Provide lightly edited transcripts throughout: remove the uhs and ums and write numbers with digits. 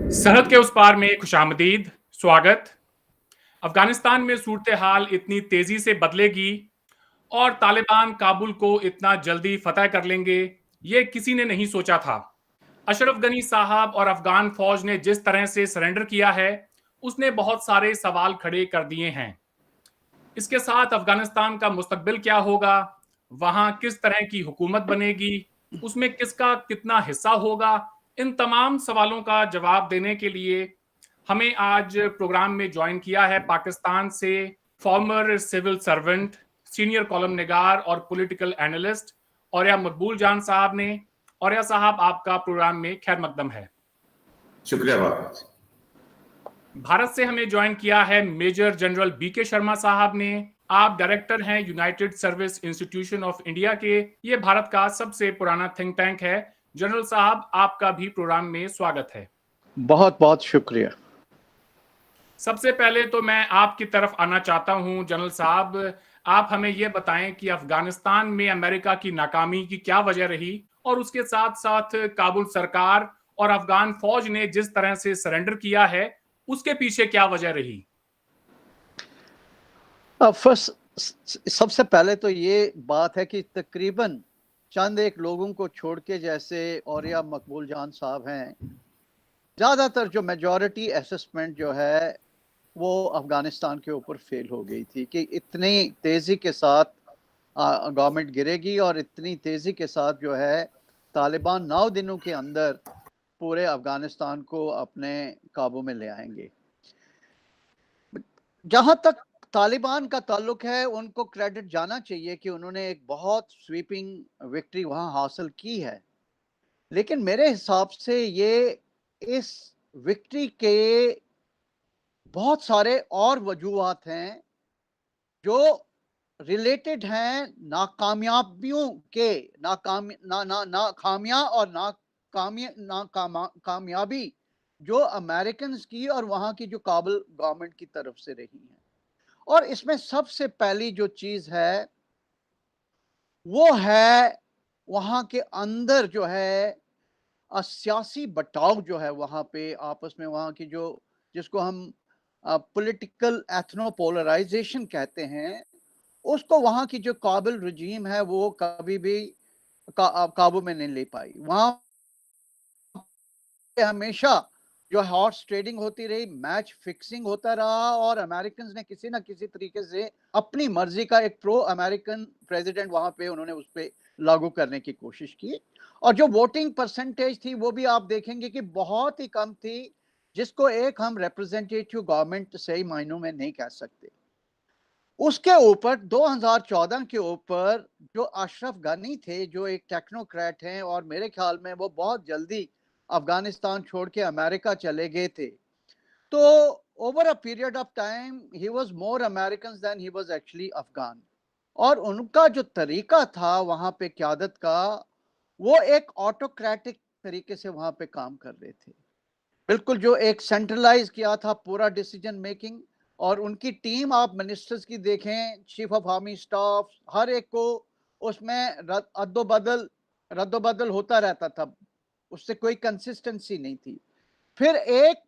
सरहद के उस पार में खुशामदीद, स्वागत। अफगानिस्तान में सूरत हाल इतनी तेजी से बदलेगी और तालिबान काबुल को इतना जल्दी फतह कर लेंगे, ये किसी ने नहीं सोचा था। अशरफ गनी साहब और अफगान फौज ने जिस तरह से सरेंडर किया है, उसने बहुत सारे सवाल खड़े कर दिए हैं। इसके साथ अफगानिस्तान का मुस्तकबिल क्या होगा, वहां किस तरह की हुकूमत बनेगी, उसमें किसका कितना हिस्सा होगा, इन तमाम सवालों का जवाब देने के लिए हमें आज प्रोग्राम में ज्वाइन किया है पाकिस्तान से former civil servant, senior column निगार और पॉलिटिकल एनालिस्ट औरया मकबूल जान साहब ने। औरया साहब, आपका प्रोग्राम में खैर मकदम है। शुक्रिया बाबा। भारत से हमें ज्वाइन किया है मेजर जनरल बीके शर्मा साहब ने। आप डायरेक्टर हैं United service institution of India के। ये भारत का सबसे पुराना थिंक टैंक है। जनरल साहब, आपका भी प्रोग्राम में स्वागत है। बहुत बहुत शुक्रिया। सबसे पहले तो मैं आपकी तरफ आना चाहता हूं जनरल साहब, आप हमें ये बताएं कि अफगानिस्तान में अमेरिका की नाकामी की क्या वजह रही और उसके साथ साथ काबुल सरकार और अफगान फौज ने जिस तरह से सरेंडर किया है, उसके पीछे क्या वजह रही? फर्स्ट सबसे पहले तो ये बात है कि तकरीबन चंद एक लोगों को छोड़ के, जैसे औरया मकबूल जान साहब हैं, ज़्यादातर जो मेजॉरिटी असेसमेंट जो है वो अफगानिस्तान के ऊपर फेल हो गई थी कि इतनी तेज़ी के साथ गवर्नमेंट गिरेगी और इतनी तेज़ी के साथ जो है तालिबान 9 दिनों के अंदर पूरे अफगानिस्तान को अपने काबू में ले आएंगे। जहां तक तालिबान का ताल्लुक है, उनको क्रेडिट जाना चाहिए कि उन्होंने एक बहुत स्वीपिंग विक्ट्री वहां हासिल की है, लेकिन मेरे हिसाब से ये इस विक्ट्री के बहुत सारे और वजूहात हैं जो रिलेटेड हैं नाकामयाबियों के, नाकामियां और कामयाबी जो अमेरिकन्स की और वहां की जो काबुल गवर्नमेंट की तरफ से रही है। और इसमें सबसे पहली जो चीज है वो है वहां के अंदर जो है सियासी बटाव जो है वहां पे आपस में, वहां की जो जिसको हम पॉलिटिकल एथनोपोलराइजेशन कहते हैं, उसको वहां की जो काबुल रजीम है वो कभी भी काबू में नहीं ले पाई। वहां हमेशा जो हॉर्स ट्रेडिंग होती रही, मैच फिक्सिंग होता रहा और अमेरिकन ने किसी ना किसी तरीके से अपनी मर्जी का एक प्रो अमेरिकन प्रेसिडेंट वहां पे उन्होंने उस पर लागू करने की कोशिश की। और जो वोटिंग परसेंटेज थी वो भी आप देखेंगे कि बहुत ही कम थी, जिसको एक हम रिप्रेजेंटेटिव गवर्नमेंट सही मायनों में नहीं कह सकते। उसके ऊपर 2014 के ऊपर जो अशरफ गनी थे, जो एक टेक्नोक्रेट हैं और मेरे ख्याल में वो बहुत जल्दी अफगानिस्तान छोड़ के अमेरिका चले गए थे, तो over a period of time he was more American than he was actually Afghan. और उनका जो तरीका था वहां पे क़यादत का, वो एक ऑटोक्रेटिक तरीके से वहां पे काम कर रहे थे, बिल्कुल जो एक सेंट्रलाइज किया था पूरा डिसीजन मेकिंग। और उनकी टीम आप मिनिस्टर्स की देखें, चीफ ऑफ आर्मी स्टाफ, हर एक को उसमें रद्दोबदल होता रहता था, उससे कोई कंसिस्टेंसी नहीं थी। फिर एक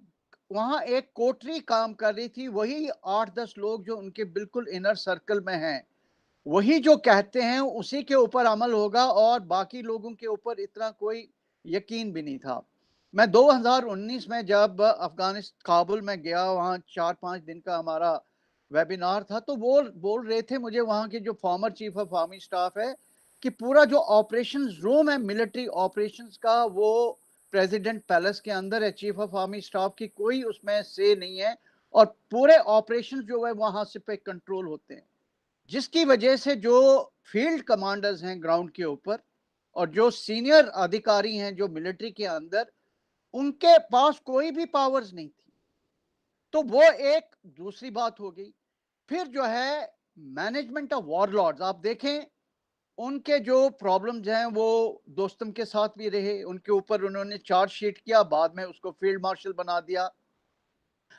वहां एक कोटरी काम कर रही थी, वही 8-10 लोग जो उनके बिल्कुल इनर सर्कल में हैं, वही जो कहते हैं उसी के ऊपर अमल होगा और बाकी लोगों के ऊपर इतना कोई यकीन भी नहीं था। मैं 2019 में जब अफगानिस्तान काबुल में गया, वहाँ 4-5 दिन का हमारा वेबिनार था, तो वो बोल रहे थे मुझे, वहाँ के जो former chief of army staff है, कि पूरा जो ऑपरेशंस रूम है मिलिट्री ऑपरेशंस का, वो प्रेसिडेंट पैलेस के अंदर है, चीफ ऑफ आर्मी स्टाफ की कोई उसमें से नहीं है और पूरे ऑपरेशंस जो है वहाँ से पे कंट्रोल होते हैं, जिसकी वजह से जो फील्ड कमांडर्स हैं ग्राउंड के ऊपर और जो सीनियर अधिकारी हैं जो मिलिट्री के अंदर, उनके पास कोई भी पावर्स नहीं थी। तो वो एक दूसरी बात हो गई। फिर जो है मैनेजमेंट ऑफ वॉरलॉर्ड्स, आप देखें उनके जो प्रॉब्लम्स हैं वो दोस्तम के साथ भी रहे, उनके ऊपर उन्होंने चार्जशीट किया, बाद में उसको फील्ड मार्शल बना दिया।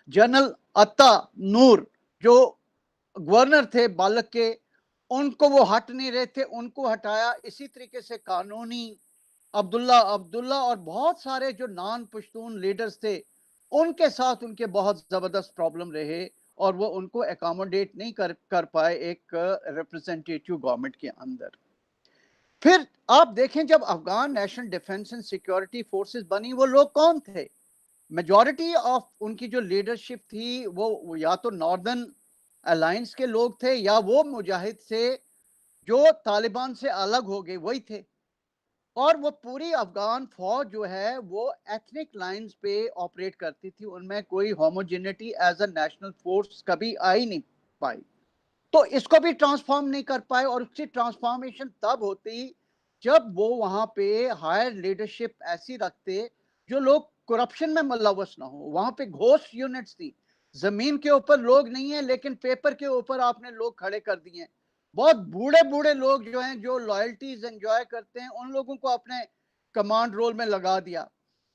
जनरल अत्ता नूर जो गवर्नर थे बालक के, उनको वो हट नहीं रहे थे, उनको हटाया। इसी तरीके से कानूनी अब्दुल्ला और बहुत सारे जो नॉन पश्तून लीडर्स थे ان کے ساتھ ان کے بہت زبردست پرابلم رہے اور وہ ان کو اکاموڈیٹ نہیں کر پائے ایک ریپرزینٹیٹیو گورنمنٹ کے اندر. پھر آپ دیکھیں جب Afghan national defence and security forces بنی وہ لوگ کون تھے؟ میجورٹی آف ان کی جو لیڈرشپ تھی وہ یا تو ناردرن الائنس کے لوگ تھے یا وہ مجاہد سے جو طالبان سے الگ ہو گئے وہی تھے. اور وہ پوری افغان فوج جو ہے وہ ایتھنک لائنز پہ آپریٹ کرتی تھی، ان میں کوئی homogeneity as a national force کبھی آئی نہیں پائی. تو اس کو بھی ٹرانسفارم نہیں کر پائے، اور اس کی ٹرانسفارمیشن تب ہوتی جب وہ وہاں پہ ہائر لیڈرشپ ایسی رکھتے جو لوگ کرپشن میں ملوث نہ ہو. وہاں پہ گھوسٹ یونٹس تھی، زمین کے اوپر لوگ نہیں ہیں لیکن پیپر کے اوپر آپ نے لوگ کھڑے کر دیے ہیں. بہت بوڑھے لوگ جو ہیں جو لائلٹیز انجوائے کرتے ہیں ان لوگوں کو اپنے کمانڈ رول میں لگا دیا.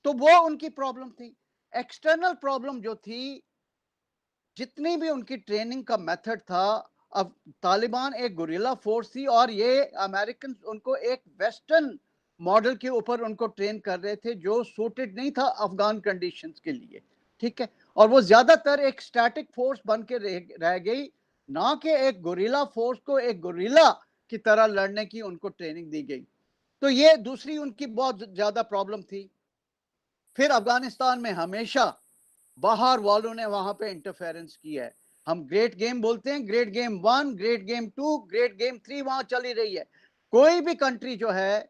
تو وہ ان کی پرابلم تھی. ایکسٹرنل پرابلم جو تھی، جتنی بھی ان کی ٹریننگ کا میتھڈ تھا، اب طالبان ایک گوریلا فورس تھی اور یہ امریکن ان کو ایک ویسٹرن ماڈل کے اوپر ان کو ٹرین کر رہے تھے جو سوٹڈ نہیں تھا افغان کنڈیشنز کے لیے. ٹھیک ہے، اور وہ زیادہ تر ایک سٹیٹک فورس بن کے رہ گئی، نہ کہ ایک گوریلا فورس کو ایک گوریلا کی طرح لڑنے کی ان کو ٹریننگ دی گئی. تو یہ دوسری ان کی بہت زیادہ پرابلم تھی. پھر افغانستان میں ہمیشہ باہر والوں نے وہاں پہ انٹرفیرنس کی ہے. ہم گریٹ گیم بولتے ہیں، great game 1، great game 2، great game 3 وہاں چلی رہی ہے. کوئی بھی کنٹری جو ہے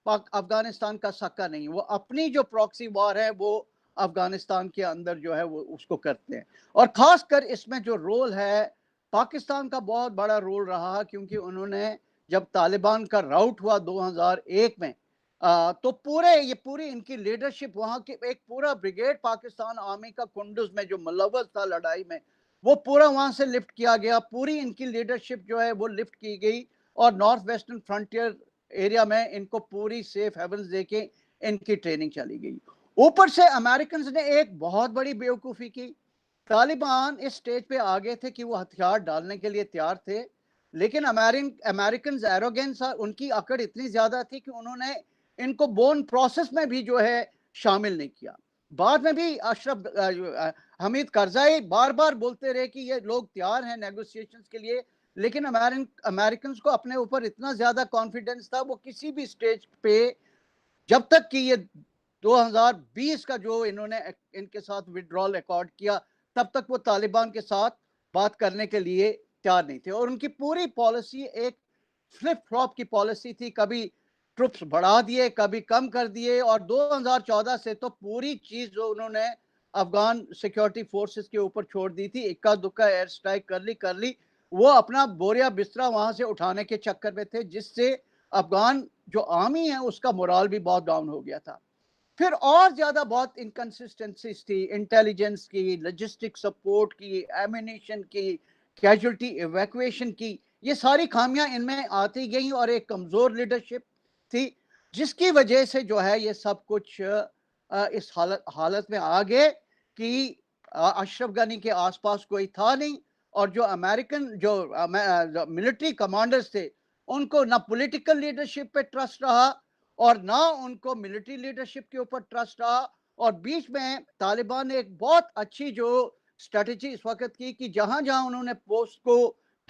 افغانستان کا سکا نہیں، وہ اپنی جو پراکسی وار ہے وہ افغانستان کے اندر جو ہے وہ اس کو کرتے ہیں. اور خاص کر اس میں جو رول ہے پاکستان کا بہت بڑا رول رہا، کیونکہ انہوں نے جب طالبان کا راؤٹ ہوا 2001 میں تو پوری ان کی لیڈرشپ وہاں کی ایک پورا بریگیڈ پاکستان آرمی کا کنڈز میں جو ملوث تھا لڑائی میں، وہ پورا وہاں سے لفٹ کیا گیا. پوری ان کی لیڈرشپ جو ہے وہ لفٹ کی گئی اور نارتھ ویسٹرن فرنٹیئر ایریا میں ان کو پوری سیف ہیونز دے کے ان کی ٹریننگ چلی گئی. اوپر سے امریکنز نے ایک بہت بڑی بیوقوفی کی. طالبان اس سٹیج پہ آگے تھے کہ وہ ہتھیار ڈالنے کے لیے تیار تھے، لیکن امریکنز ایروگینس ان کی اکڑ اتنی زیادہ تھی کہ انہوں نے ان کو بون پروسیس میں بھی جو ہے شامل نہیں کیا. بعد میں بھی اشرف حمید کرزائی بار بار بولتے رہے کہ یہ لوگ تیار ہیں نیگوسیشنز کے لیے، لیکن امریکنز کو اپنے اوپر اتنا زیادہ کانفیڈنس تھا وہ کسی بھی سٹیج پہ جب تک کہ یہ 2020 کا جو انہوں نے ان کے ساتھ وڈرال ایکارڈ کیا تب تک وہ طالبان کے ساتھ بات کرنے کے لیے تیار نہیں تھے. اور ان کی پوری پالیسی ایک فلپ فلاپ کی پالیسی تھی، کبھی ٹروپس بڑھا دیے کبھی کم کر دیے. اور 2014 سے تو پوری چیز جو انہوں نے افغان سیکیورٹی فورسز کے اوپر چھوڑ دی تھی، اکا دکا ایئر سٹرائک کر لی، وہ اپنا بوریا بسترا وہاں سے اٹھانے کے چکر میں تھے، جس سے افغان جو آرمی ہے اس کا مورال بھی بہت ڈاؤن ہو گیا تھا. پھر اور زیادہ بہت انکنسسٹنسیز تھی، انٹیلیجنس کی، لاجسٹک سپورٹ کی، ایمونیشن کی، کیجولٹی ایویکویشن کی، یہ ساری خامیاں ان میں آتی گئیں اور ایک کمزور لیڈرشپ تھی، جس کی وجہ سے جو ہے یہ سب کچھ اس حالت میں آگے کہ اشرف غنی کے آس پاس کوئی تھا نہیں، اور جو امریکن جو ملٹری کمانڈرز تھے ان کو نہ پولیٹیکل لیڈرشپ پہ ٹرسٹ رہا اور نہ ان کو ملٹری لیڈرشپ کے اوپر ٹرسٹ رہا. اور بیچ میں طالبان نے ایک بہت اچھی جو اسٹریٹجی اس وقت کی کہ جہاں جہاں انہوں نے پوسٹ کو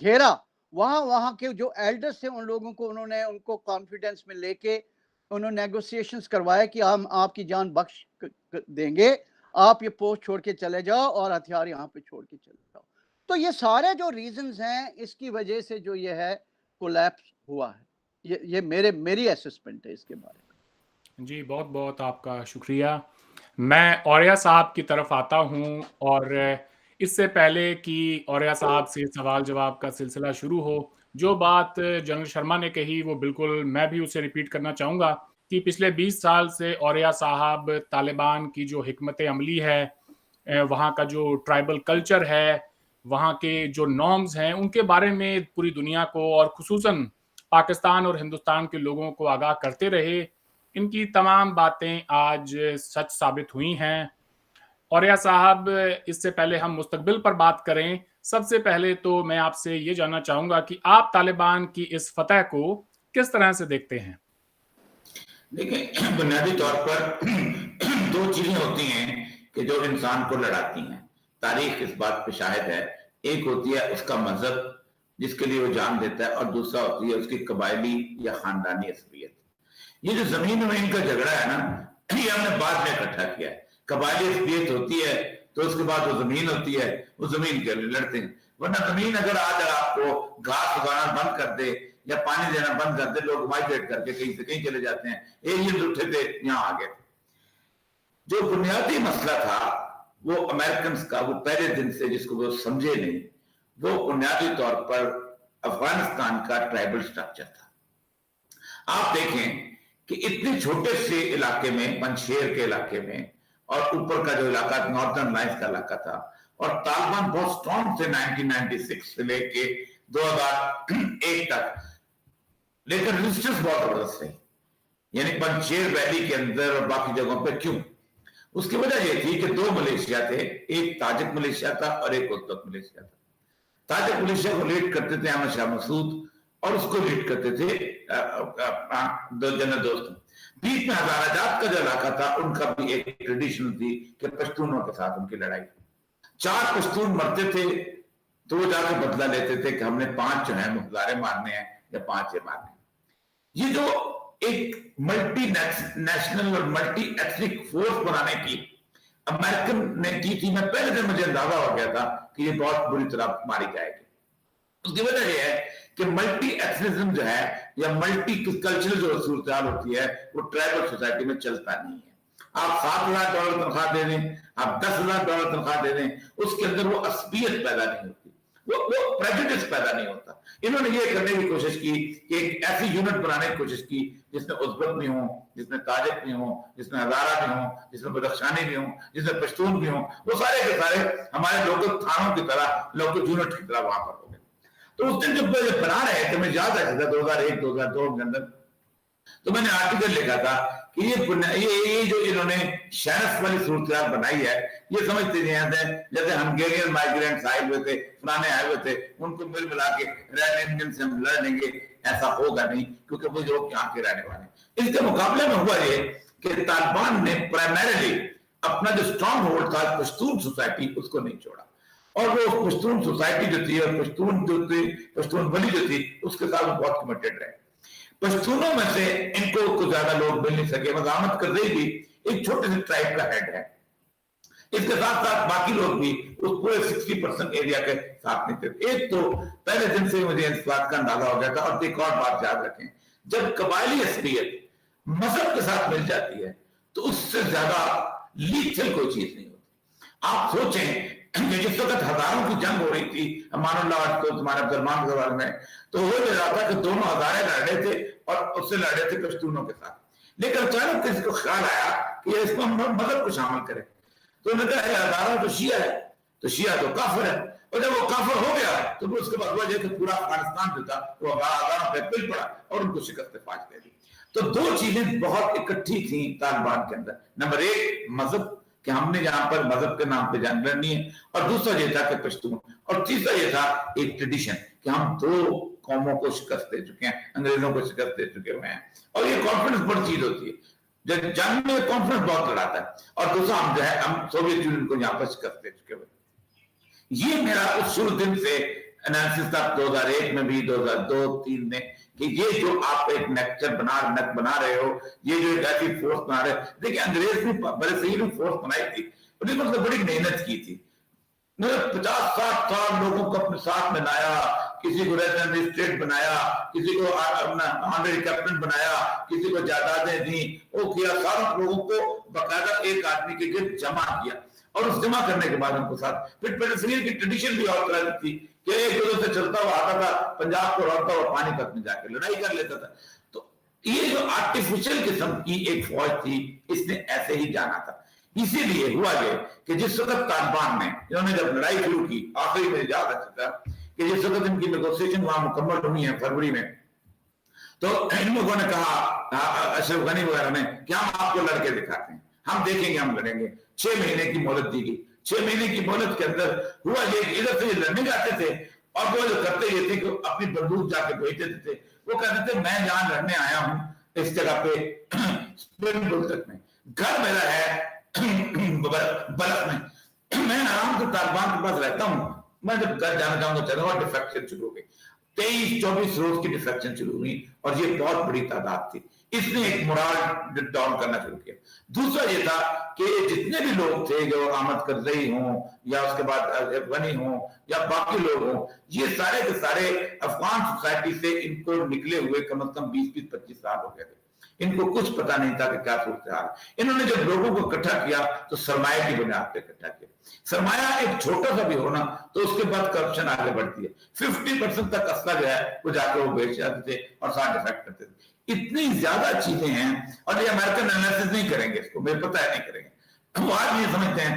گھیرا وہاں کے جو ایلڈرز تھے ان لوگوں کو انہوں نے ان کو کانفیڈنس میں لے کے انہوں نے نیگوسیشنز کروایا کہ ہم آپ کی جان بخش دیں گے، آپ یہ پوسٹ چھوڑ کے چلے جاؤ اور ہتھیار یہاں پہ چھوڑ کے چلے جاؤ. تو یہ سارے جو ریزنز ہیں اس کی وجہ سے جو یہ ہے کولیپس ہوا ہے. یہ میری اسسمنٹ ہے اس کے بارے میں. جی بہت بہت آپ کا شکریہ. میں اوریہ صاحب کی طرف آتا ہوں، اور اس سے پہلے کہ اوریہ صاحب سے سوال جواب کا سلسلہ شروع ہو، جو بات جنرل شرما نے کہی وہ بالکل میں بھی اسے ریپیٹ کرنا چاہوں گا کہ پچھلے 20 سال سے اوریہ صاحب طالبان کی جو حکمت عملی ہے، وہاں کا جو ٹرائبل کلچر ہے، وہاں کے جو نارمز ہیں، ان کے بارے میں پوری دنیا کو اور خصوصاً پاکستان اور ہندوستان کے لوگوں کو آگاہ کرتے رہے. ان کی تمام باتیں آج سچ ثابت ہوئی ہیں. اوریہ صاحب، اس سے پہلے ہم مستقبل پر بات کریں، سب سے پہلے تو میں آپ سے یہ جاننا چاہوں گا کہ آپ طالبان کی اس فتح کو کس طرح سے دیکھتے ہیں؟ دیکھیں، بنیادی طور پر دو چیزیں ہوتی ہیں کہ جو انسان کو لڑاتی ہیں. تاریخ اس بات پہ شاہد ہے. ایک ہوتی ہے اس کا مذہب جس کے لیے وہ جان دیتا ہے، اور دوسرا ہوتی ہے اس کی قبائلی یا خاندانی عصبیت. یہ جو زمین میں ان کا جھگڑا ہے نا، یہ ہم نے بعد میں اکٹھا کیا ہے. قبائلی عصبیت ہوتی ہے تو اس کے بعد وہ زمین ہوتی ہے، وہ زمین کے لیے لڑتے ہیں. ورنہ زمین اگر آج آپ کو گھاس اگانا بند کر دے یا پانی دینا بند کر دے، لوگ مائگریٹ کر کے کہیں سے کہیں چلے جاتے ہیں. ایلینز اٹھے تھے یہاں آ گئے. جو بنیادی مسئلہ تھا وہ امریکنز کا، وہ پہلے دن سے جس کو وہ سمجھے نہیں، وہ بنیادی طور پر افغانستان کا ٹرائبل سٹرکچر تھا. آپ دیکھیں کہ اتنے چھوٹے سے علاقے میں، پنجشیر کے علاقے میں، اور اوپر کا جو علاقہ نارتھرن لائنز کا علاقہ تھا، اور طالبان بہت سٹرونگ تھے 1996 سے لے کے 2001 تک، لیکن ریزسٹنس بہت زبردست رہی. یعنی پنجشیر ویلی کے اندر اور باقی جگہوں پہ. کیوں؟ اس کی وجہ یہ تھی کہ دو ملیشیا تھے، ایک تاجک ملیشیا تھا اور ایک ازبک ملیشیا تھا. تاجک ملیشیا کو لیڈ کرتے تھے احمد شاہ مسعود، اور اس کو لیڈ کرتے تھے جنرل دوست. بیچ میں ہزارہ جات کا جو علاقہ تھا، ان کا بھی ایک ٹریڈیشن تھی کہ پشتونوں کے ساتھ ان کی لڑائی. 4 پشتون مرتے تھے تو وہ جا کے بدلہ لیتے تھے کہ ہم نے 5 جو ہیں مظاہرے مارنے ہیں یا 5 یہ مارنے ہیں. یہ جو ایک ملٹی نیشنل اور ملٹی ایتھنک فورس بنانے کی امریکن نے کی تھی، میں پہلے دن مجھے اندازہ ہو گیا تھا کہ یہ بہت بری طرح ماری جائے گی. اس کی وجہ یہ ہے کہ ملٹی ایتھنزم جو ہے یا ملٹی کلچرل جو صورتحال ہوتی ہے، وہ ٹرائبل سوسائٹی میں چلتا نہیں ہے. آپ $7,000 تنخواہ دے دیں، آپ $10,000 تنخواہ دے دیں، اس کے اندر وہ عصبیت پیدا نہیں ہوتی، وہ پریجوڈس پیدا نہیں ہوتا. انہوں نے یہ کرنے کی کوشش کی کہ ایک ایسی یونٹ بنانے کی کوشش کی جس میں ازبک بھی ہوں، جس میں تاجک بھی ہوں، جس میں ہزارہ بھی ہوں، جس میں بدخشانی بھی ہوں، جس میں پشتون بھی ہوں. وہ سارے کے سارے ہمارے لوکل تھانوں کی طرح، لوکل یونٹ کی طرح وہاں پر ہو گئے. تو اس دن جب بنا رہے تھے، میں یاد رکھا تھا 2001-2002 کے اندر، تو میں نے آرٹیکل لکھا تھا کہ یہ جو انہوں نے شیرف والی صورتحال بنائی ہے، یہ سمجھتے نہیں ہیں جیسے ہنگیرین مائیگرینٹس آئے ہوئے تھے، فلانے آئے ہوئے تھے، ان کو مل ملا کے رہنے جن سے ہم لڑ لیں گے. ایسا ہوگا نہیں، کیونکہ وہ لوگ یہاں کے رہنے والے ہیں. اس کے مقابلے میں ہوا یہ کہ طالبان نے پرائمریلی اپنا جو اسٹرانگ ہولڈ تھا پشتون سوسائٹی، اس کو نہیں چھوڑا. اور وہ پشتون سوسائٹی جو تھی اور پشتون جو تھی، پشتون بلی جو تھی، اس کے ساتھ بہت کمیٹڈ رہے. پشتونوں میں سے ان کو کچھ زیادہ لوگ مل نہیں سکے. مزاحمت کر رہی بھی ایک چھوٹے سے ٹرائب کا ہیڈ ہے. اس کے ساتھ ساتھ باقی لوگ بھی اس پورے 60% ایریا کے ساتھ نہیں تھے. ایک تو پہلے دن سے مجھے اس بات کا اندازہ ہو گیا تھا. اور ایک اور بات یاد رکھیں، جب قبائلی عصبیت مذہب کے ساتھ مل جاتی ہے تو اس سے زیادہ لیتھل کوئی چیز نہیں ہوتی. آپ سوچیں کہ جس وقت ہزاروں کی جنگ ہو رہی تھی امان اللہ کو تمہارے عبدالرحمان کے بارے میں، تو وہ یہ رہا تھا کہ دونوں ہزارے لڑ رہے تھے اور اس سے لڑ رہے تھے پشتونوں کے ساتھ. لیکن اچانک کسی کو خیال آیا کہ اس کو مذہب کو شامل کرے، تو انہوں نے کہا ہزارہ تو شیعہ ہے، تو شیعہ تو کافر ہے. اور جب وہ کافر ہو گیا تو پھر اس کے بعد وجہ کہ پورا افغانستان جو تھا وہ ہزاروں پہ پل پڑا اور ان کو شکست فاش دے دی. تو 2 چیزیں بہت اکٹھی تھیں طالبان کے اندر. نمبر 1 مذہب، کہ ہم نے یہاں پر مذہب کے نام پہ جنگ لڑنی ہے، اور دوسرا یہ تھا کہ پشتون، اور تیسرا یہ تھا ایک ٹریڈیشن کہ ہم 2 قوموں کو شکست دے چکے ہیں، انگریزوں کو شکست دے چکے ہوئے ہیں. اور یہ کانفیڈنس بڑی چیز ہوتی ہے، جب جنگ میں کانفیڈنس بہت لڑاتا ہے. اور دوسرا ہم جو ہے ہم سوویت یونین کو یہاں پر شکست دے چکے ہوئے. یہ میرا اس شروع دن سے انالیسس تھا 2001 میں بھی 2002-03 میں کہ یہ جو آپ ایک نیکچر بنا رہے ہو، یہ جو ایک ایسی فورس بنا رہے ہیں. دیکھیں انگریز نے بڑے صحیح میں فورس بنائی تھی، انہوں نے بڑی محنت کی تھی. 50-60 سال لوگوں کو اپنے ساتھ میں لایا، کسی کو ریزیڈنٹ اسٹیٹ بنایا، کسی کو آنریری کیپٹن بنایا، کسی کو جائیدادیں دیں، وہ کیا، سارے لوگوں کو باقاعدہ ایک آدمی کے گرد جمع کیا. اور اس جمع کرنے کے بعد ان کو ساتھ پھر پینسلوینیا کی ٹریڈیشن بھی اور طرح کی تھی کہ ایک جگہ سے چلتا ہوا آتا تھا، پنجاب کو روڑتا ہوا پانی تک میں جا کے لڑائی کر لیتا تھا. تو یہ جو آرٹیفیشل قسم کی ایک فوج تھی، اس نے ایسے ہی جانا تھا. اسی لیے ہوا یہ کہ جس وقت طالبان نے انہوں نے جب لڑائی شروع کی، آخری میں یاد رکھا تھا کہ جس وقت ان کی نیگوسیشن وہاں مکمل ہوئی ہیں فروری میں، تو ان لوگوں نے کہا اشرف غنی وغیرہ نے کہ ہم آپ کو لڑکے دکھاتے ہیں، ہم دیکھیں گے، ہم لڑیں گے. 6 مہینے کی مہلت دی گئی. 6 مہینے کی مہلت کے اندر ہوا یہ کہ ادھر سے یہ لڑنے جاتے تھے، اور وہ جو کرتے یہ تھے کہ اپنی بندوق جا کے بھیجتے تھے. وہ کہتے تھے میں جہاں لڑنے آیا ہوں اس جگہ پہ اسپرنگ بل تک میں، گھر میرا ہے बल्क में। मैं आराम से तालिबान के पास रहता हूँ, मैं जब घर जाना चाहूंगा चला हुआ डिफेक्शन शुरू हो गई, 23-24 रोज की डिफेक्शन शुरू हुई और ये बहुत बड़ी तादाद थी। इसने एक मोराल डाउन करना शुरू किया। दूसरा ये था कि जितने भी लोग थे जो अहमद करजई हों या उसके बाद गनी हों या बाकी लोग हों, ये सारे के सारे अफगान सोसाइटी से इनको निकले हुए कम से कम 20-25 साल हो गए थे। इनको कुछ पता नहीं था कि क्या सूरत हाल। इन्होंने जब लोगों को इकट्ठा किया तो सरमाया की बुनियाद पे इकट्ठा किया। सरमाया एक छोटा सा भी हो ना तो उसके बाद करप्शन आगे बढ़ती है। 50% तक असला जो है वो जाकर वो बेच जाते थे और साइड इफेक्ट करते थे। इतनी ज्यादा चीजें हैं और ये अमेरिकन एनालिसिस नहीं करेंगे, इसको मुझे पता है नहीं करेंगे। वो आज ये समझते हैं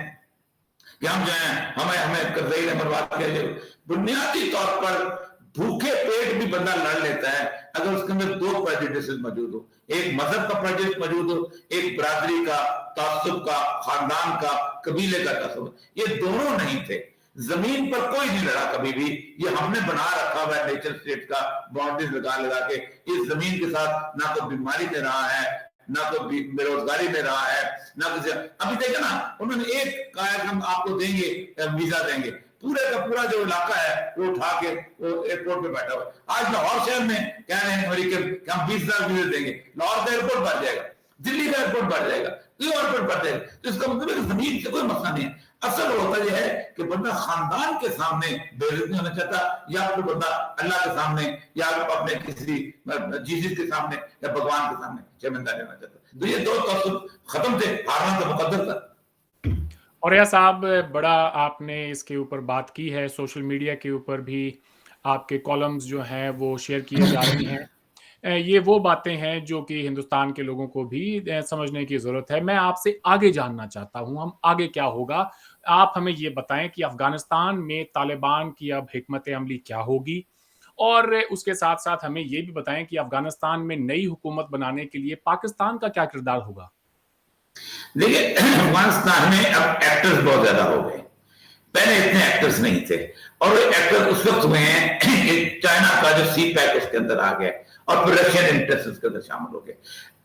कि हम जो है हमें करजई ने बर्बाद किया। बुनियादी तौर पर भूखे पेट भी बंदा लड़ लेता है अगर उसके अंदर दो प्रेजुडिसेस मौजूद हो, एक मजहब का प्रेजुडिस मौजूद हो, एक बरादरी का, तासुब का, खानदान का, कबीले का तासुब। ये दोनों नहीं थे। जमीन पर कोई नहीं लड़ा कभी भी। ये हमने बना रखा हुआ है नेचर स्टेट का बाउंड्रीज लगा के। इस जमीन के साथ ना कोई बीमारी दे रहा है, ना तो बेरोजगारी में रहा है, ना किसी। अभी देखा ना, उन्होंने एक कार्यक्रम आपको देंगे, वीजा देंगे, पूरे का पूरा जो इलाका है वो उठा के वो एयरपोर्ट पे बैठा हुआ है। आज लाहौर शहर में कह रहे हैं अमेरिकन कि हम 20,000 वीजा देंगे, लाहौर का एयरपोर्ट बढ़ जाएगा, दिल्ली का एयरपोर्ट बढ़ जाएगा, एयरपोर्ट बढ़ जाएगा। तो इसका मतलब है कि जमीन से कोई मसला नहीं है। असल होता यह है कि बंदा खानदान के सामने बेइज्जत नहीं होना चाहता, या फिर बंदा अल्लाह के सामने या अपने किसी जीसस के सामने या भगवान के सामने शर्मिंदा रहना चाहता। तो ये दो तसव्वुर खत्म थे, हारना तो मुकद्दर था। और या साहब, बड़ा आपने इसके ऊपर बात की है, सोशल मीडिया के ऊपर भी आपके कॉलम्स जो हैं वो शेयर किए जा रहे हैं। ये वो बातें हैं जो कि हिंदुस्तान के लोगों को भी समझने की ज़रूरत है। मैं आपसे आगे जानना चाहता हूँ, हम आगे क्या होगा, आप हमें ये बताएं कि अफगानिस्तान में तालिबान की अब हिकमत अमली क्या होगी, और उसके साथ साथ हमें ये भी बताएं कि अफगानिस्तान में नई हुकूमत बनाने के लिए पाकिस्तान का क्या किरदार होगा। देखिए, अफगानिस्तान में अब एक्टर्स बहुत ज्यादा हो गए। पहले इतने एक्टर्स नहीं थे और एक्टर्स उस वक्त हुए हैं कि चाइना का जो सी पैक उसके अंदर आ गया और फिर रशियन इंटरेस्ट उसके अंदर शामिल हो गए।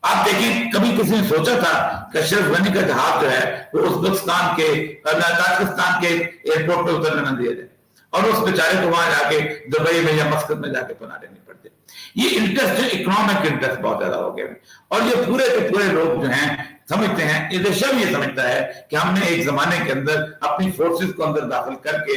आप देखिए, कभी किसी ने सोचा था कि अशरफ गनी का जहाज जो है वो उज्बेकिस्तान के, ताजिकिस्तान के एयरपोर्ट पे उतरने न दिया जाए और उस बेचारे को वहां जाके दुबई में या मस्कत में जाके पना लेनी पड़ती। ये इंटरेस्ट, इकोनॉमिक इंटरेस्ट बहुत ज्यादा हो गए और ये पूरे के पूरे लोग जो हैं समझते हैं, ये देश भी ये समझता है कि हमने एक जमाने के अंदर अपनी फोर्सेस को अंदर दाखिल करके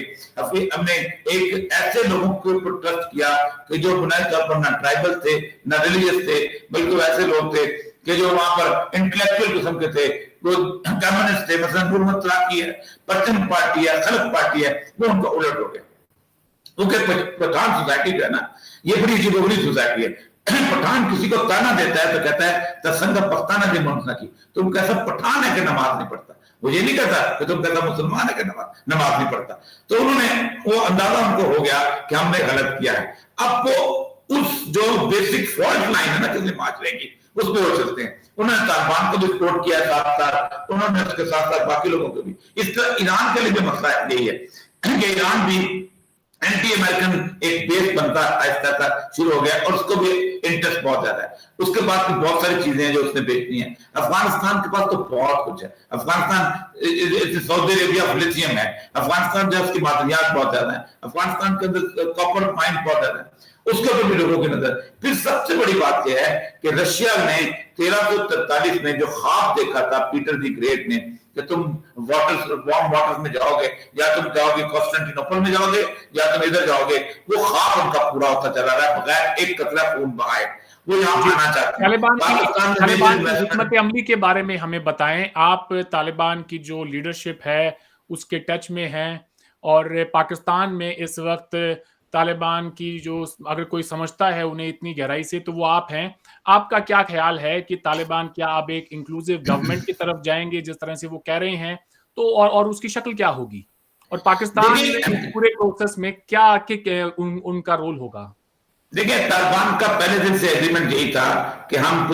हमने एक ऐसे लोगों के ऊपर ट्रस्ट किया कि जो बुनियादी तौर पर ना ट्राइबल थे ना रिलीजियस थे, बल्कि ऐसे लोग थे कि जो वहां पर इंटेलेक्चुअल किस्म के थे, वो कम्युनिस्ट थे, मसलन हुकूमत की है, पश्चिम पार्टी है, खलक पार्टी है, वो उनका उलट हो गया। पठान सोसाइटी जो है ना, ये बड़ी अजीबोगरीब सोसाइटी है। पठान किसी को ताना देता है तो कहता है तसंग पख्ताना जी मनसा की, तुम कैसा पठान है कि नमाज नहीं पढ़ता। वो ये नहीं कहता कि तुम कैसा मुसलमान है कि नमाज नहीं पढ़ता। तो उन्होंने वो अंदाजा उनको हो गया कि हमने गलत किया है। अब वो उस जो बेसिक फॉल्ट लाइन है ना किसी माचरे की, उस पर वो चलते हैं। उन्होंने तालिबान को भी सपोर्ट किया, साथ साथ उन्होंने उसके साथ साथ बाकी लोगों को भी। इस तरह ईरान के लिए भी मसला यही है कि ईरान भी एंटी अमेरिकन एक बेस बनता आहिस्ता शुरू हो गया और उसको भी इंटरेस्ट बहुत ज्यादा है। उसके बाद भी बहुत सारी चीजें हैं जो उसने बेचनी है। अफगानिस्तान के पास तो बहुत कुछ है। Afghanistan Saudi Arabia of lithium है। अफगानिस्तान जो उसकी मादनियात बहुत ज्यादा है। अफगानिस्तान के अंदर कॉपर माइन बहुत ज्यादा है, उसके ऊपर भी लोगों की नजर। फिर सबसे बड़ी बात यह है कि रशिया ने 1343 में जो ख्वाब देखा था पीटर द ग्रेट ने कि तुम वार्म वाटर्स में जाओगे या तुम जाओगे कॉन्स्टेंटिनोपल में जाओगे या तुम इधर जाओगे, वो ख्वाब उनका पूरा होता चला रहा है बगैर एक कतरा खून बहाए। वो यहाँ आना चाहते हैं। तालिबान की हिकमत अमली के बारे में हमें बताएं। आप तालिबान की जो लीडरशिप है उसके टच में हैं और पाकिस्तान में इस वक्त तालिबान की जो, अगर कोई समझता है उन्हें इतनी गहराई से, तो वो आप हैं। आपका क्या ख्याल है कि तालिबान क्या अब एक इंक्लूसिव गवर्नमेंट की तरफ जाएंगे जिस तरह से वो कह रहे हैं, तो और उसकी शक्ल क्या होगी, और पाकिस्तान में पूरे प्रोसेस में क्या उनका रोल होगा? देखिए, तालिबान का पहले दिन से एग्रीमेंट यही था कि हम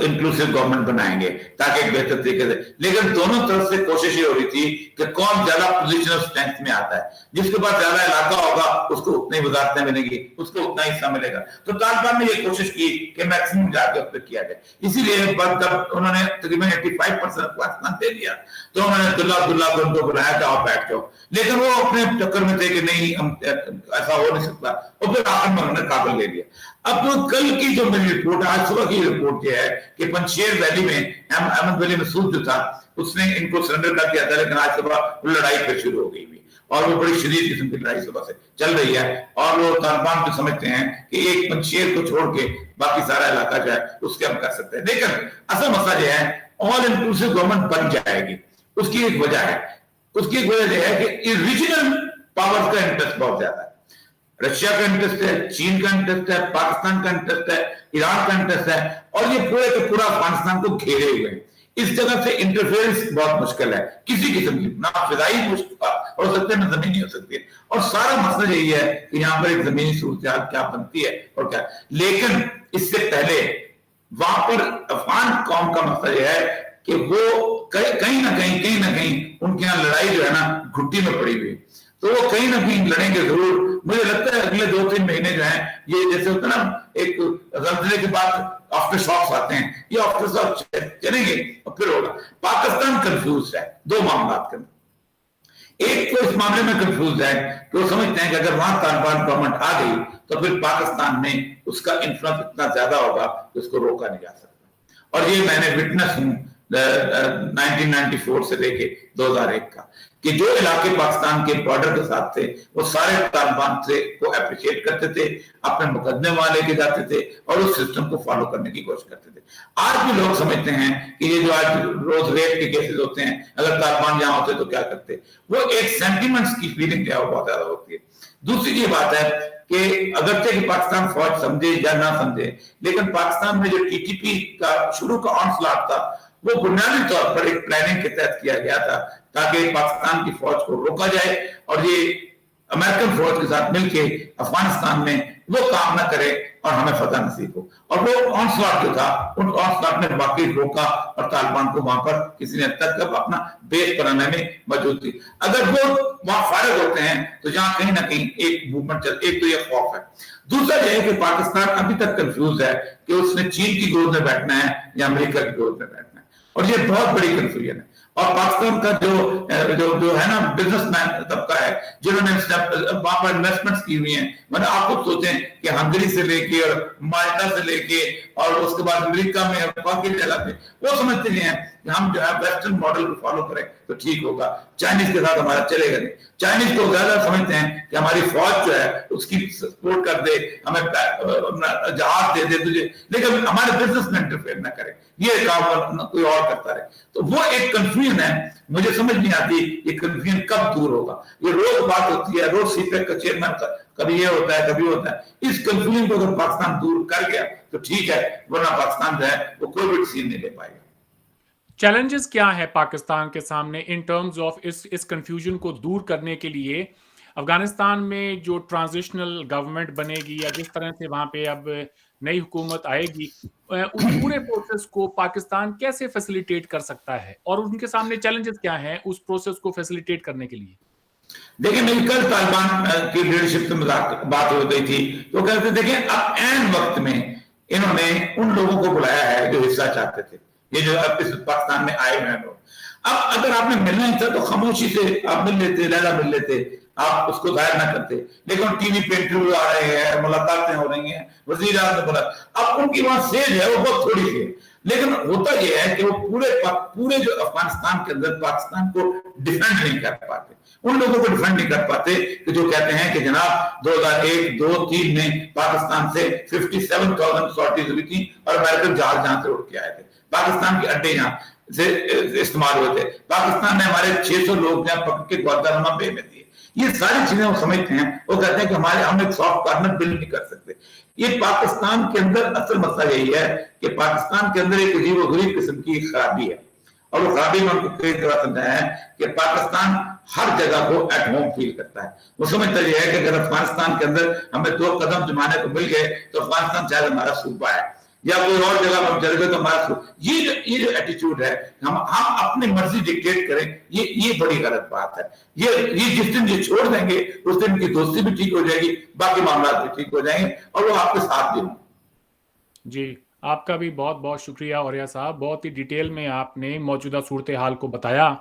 इंक्लूसिव गवर्नमेंट बनाएंगे ताकि एक बेहतर तरीके से, लेकिन दोनों तरफ से कोशिश ये हो रही थी कि कौन ज्यादा पोजीशन ऑफ स्ट्रेंथ में आता है, जिसके पास ज्यादा इलाका होगा उसको उतनी वजारतें मिलेगी, उसको उतना हिस्सा मिलेगा। तो तालिबान ने ये कोशिश की कि मैक्सिमम जाके उस पर किया जाए, इसीलिए जब उन्होंने तकरीबन 85% पाकिस्तान दे दिया तो उन्होंने अब्दुल्ला को उनको बुलाया था, आप बैठ जाओ, लेकिन वो अपने चक्कर में थे कि नहीं हम ऐसा हो नहीं सकता, और फिर आखिर में उन्होंने काबुल ले लिया। अब तो कल की जो मेरी रिपोर्ट, आज सुबह की रिपोर्ट ये है कि पंजशेर वैली में अहमद वली मसूद जो था उसने इनको सरेंडर कर दिया था, लेकिन आज सुबह लड़ाई फिर शुरू हो गई हुई और वो बड़ी शदीद किस्म की लड़ाई सुबह से चल रही है। और वो तालिबान तो समझते हैं कि एक पंजशेर को छोड़ के बाकी सारा इलाका जो है उसके हम कर सकते हैं, लेकिन असल मसला जो है ऑल इंक्लूसिव गवर्नमेंट बन जाएगी। उसकी एक वजह है, उसकी एक वजह यह है कि रीजनल पावर्स का इंटरेस्ट बहुत ज्यादा है। रशिया का इंटरेस्ट है, चीन का इंटरेस्ट है, पाकिस्तान का इंटरेस्ट है, ईरान का इंटरेस्ट है, और ये पूरे के पूरा अफगानिस्तान को घेरे हुए हैं। इस जगह से इंटरफेरेंस बहुत मुश्किल है किसी किस्म की, ना फिजाई हो सकते हैं ना जमीनी हो सकती है, और सारा मसला यही है कि यहाँ पर एक जमीनी सूरत क्या बनती है और क्या। लेकिन इससे पहले वहां पर अफगान कौम का मसला यह है कि वो कहीं ना कहीं उनके यहाँ लड़ाई जो है ना घुट्टी में पड़ी हुई, तो वो कहीं ना कहीं लड़ेंगे जरूर। मुझे लगता है अगले 2-3 महीने जो है ये जैसे होता है ना, एक जल्जले के बाद आफ्टर शॉक्स आते हैं, ये आफ्टर शॉक्स चलेंगे और फिर होगा। पाकिस्तान कंफ्यूज है दो मामला के अंदर। एक तो इस मामले में कंफ्यूज है कि वो समझते हैं कि अगर वहां तालिबान गवर्नमेंट आ गई तो फिर पाकिस्तान में उसका इन्फ्लुएंस इतना ज्यादा होगा कि उसको रोका नहीं जा सकता। और ये मैंने विटनेस हूं 1994 से लेके 2001 का, कि जो इलाके पाकिस्तान के बॉर्डर के साथ थे वो सारे तालिबान से को अप्रिशिएट करते थे, अपने मुकदमे वहां लेके जाते थे और उस सिस्टम को फॉलो करने की कोशिश करते थे। आज भी लोग समझते हैं कि ये जो आज रोज रेप के केसेस होते हैं, अगर तालिबान यहाँ होते तो क्या करते, वो एक सेंटिमेंट्स की फीलिंग क्या बहुत ज्यादा होती है। दूसरी ये बात है कि अगरचे कि पाकिस्तान फौज समझे या ना समझे, लेकिन पाकिस्तान में जो टीटीपी का शुरू का ऑनस्लॉट था वो बुनियादी तौर पर एक प्लानिंग के तहत किया गया था ताकि पाकिस्तान की फौज को रोका जाए और ये अमेरिकन फौज के साथ मिलकर अफगानिस्तान में वो काम ना करे और हमें फतह नसीब हो। और वो ऑनस्लॉट जो था, उन ऑनस्लॉट ने वाकई रोका और तालिबान को वहां पर किसी ने तक अपना बेस बनाने में मौजूद थी। अगर वो वहां फारिग होते हैं तो जहां कहीं ना कहीं एक मूवमेंट चल, एक तो ये खौफ है। दूसरा यह है कि पाकिस्तान अभी तक कंफ्यूज है कि उसने चीन की गोद में बैठना है या अमेरिका की गोद में बैठना है, और ये बहुत बड़ी कंफ्यूजन है। और पाकिस्तान का जो है ना बिजनेसमैन तबका है जिन्होंने वहां पर इन्वेस्टमेंट्स की हुई हैं, मैंने आप खुद सोचें कि हंगरी से लेके और माल्टा से लेके और उसके बाद अमेरिका में और बाकी जगह पे वो समझते हैं कि हम जो है वेस्टर्न मॉडल को फॉलो करें तो ठीक होगा, चाइनीज के साथ हमारा चलेगा नहीं। चाइनीज को ज्यादा समझते हैं कि हमारी फौज जो है उसकी सपोर्ट कर दे, हमें जहाज दे दे तुझे, लेकिन हमारे बिजनेस में इंटरफेयर ना करे, ये काम कोई और करता रहे। तो वो एक कंफ्यूजन है, मुझे समझ नहीं आती ये कंफ्यूजन कब दूर होगा। ये रोज बात होती है, रोज सीपैक का चेयरमैन कभी ये होता है कभी होता है। इस कंफ्यूजन को अगर पाकिस्तान दूर कर गया तो ठीक है, वरना पाकिस्तान जो है वो कोई भी डिसीजन नहीं ले पाएगा। चैलेंजेस क्या है पाकिस्तान के सामने इन टर्म्स ऑफ इस कंफ्यूजन को दूर करने के लिए? अफगानिस्तान में जो ट्रांजिशनल गवर्नमेंट बनेगी या जिस तरह से वहां पे अब नई हुकूमत आएगी, उस पूरे प्रोसेस को पाकिस्तान कैसे फैसिलिटेट कर सकता है और उनके सामने चैलेंजेस क्या हैं उस प्रोसेस को फैसिलिटेट करने के लिए? देखिए, मेरी कल तालिबान की लीडरशिप से बात हो गई थी, तो कहते देखिए अब ऐन वक्त में इन्होंने उन लोगों को बुलाया है जो हिस्सा चाहते थे, ये जो अब इस पाकिस्तान में आए हुए हैं लोग। अब अगर आपने मिलना ही था तो खामोशी से आप मिल लेते, लहरा मिल लेते, आप उसको जाहिर ना करते, लेकिन टीवी पे इंटरव्यू आ रहे हैं, मुलाकातें हो रही हैं, वजीर आज़म ने बोला। अब उनकी वहां सेज है वो बहुत थोड़ी सी है, लेकिन होता यह है कि वो पूरे जो अफगानिस्तान के अंदर पाकिस्तान को डिफेंड नहीं कर पाते, उन लोगों को डिफेंड नहीं कर पाते कि जो कहते हैं कि जनाब 2001, 2, 3 में पाकिस्तान से 57,000 सॉर्टीज हुई थी और अमेरिकन जहाज जहां से उड़ के आए थे, पाकिस्तान के अड्डे यहाँ से इस्तेमाल हुए थे, पाकिस्तान ने हमारे 600 लोग जहां पकड़ के ग्वादालमा बे में दिए। ये सारी चीजें वो समझते हैं, वो कहते हैं कि हम एक सॉफ्ट कॉर्नर बिल्ड नहीं कर सकते। ये पाकिस्तान के अंदर असल मसला यही है कि पाकिस्तान के अंदर एक अजीब-ओ-गरीब किस्म की खराबी है, اور وہ خرابی میں ان کو کئی طرح سمجھایا ہے کہ پاکستان ہر جگہ کو ایٹ ہوم فیل کرتا ہے. وہ سمجھتا یہ ہے کہ اگر افغانستان کے اندر ہمیں 2 قدم جمانے کو مل گئے تو افغانستان شاید ہمارا صوبہ ہے, یا کوئی اور جگہ ہم چلے گئے تو ہمارا صوبہ. یہ جو ایٹیچیوڈ ہے ہم اپنی مرضی ڈکٹیٹ کریں, یہ بڑی غلط بات ہے. یہ جس دن یہ چھوڑ دیں گے اس دن کی دوستی بھی ٹھیک ہو جائے گی, باقی معاملات بھی ٹھیک ہو جائیں گے, اور وہ آپ کے ساتھ بھی ہوں. جی, آپ کا بھی بہت بہت شکریہ اوریہ صاحب, بہت ہی ڈیٹیل میں آپ نے موجودہ صورتحال کو بتایا.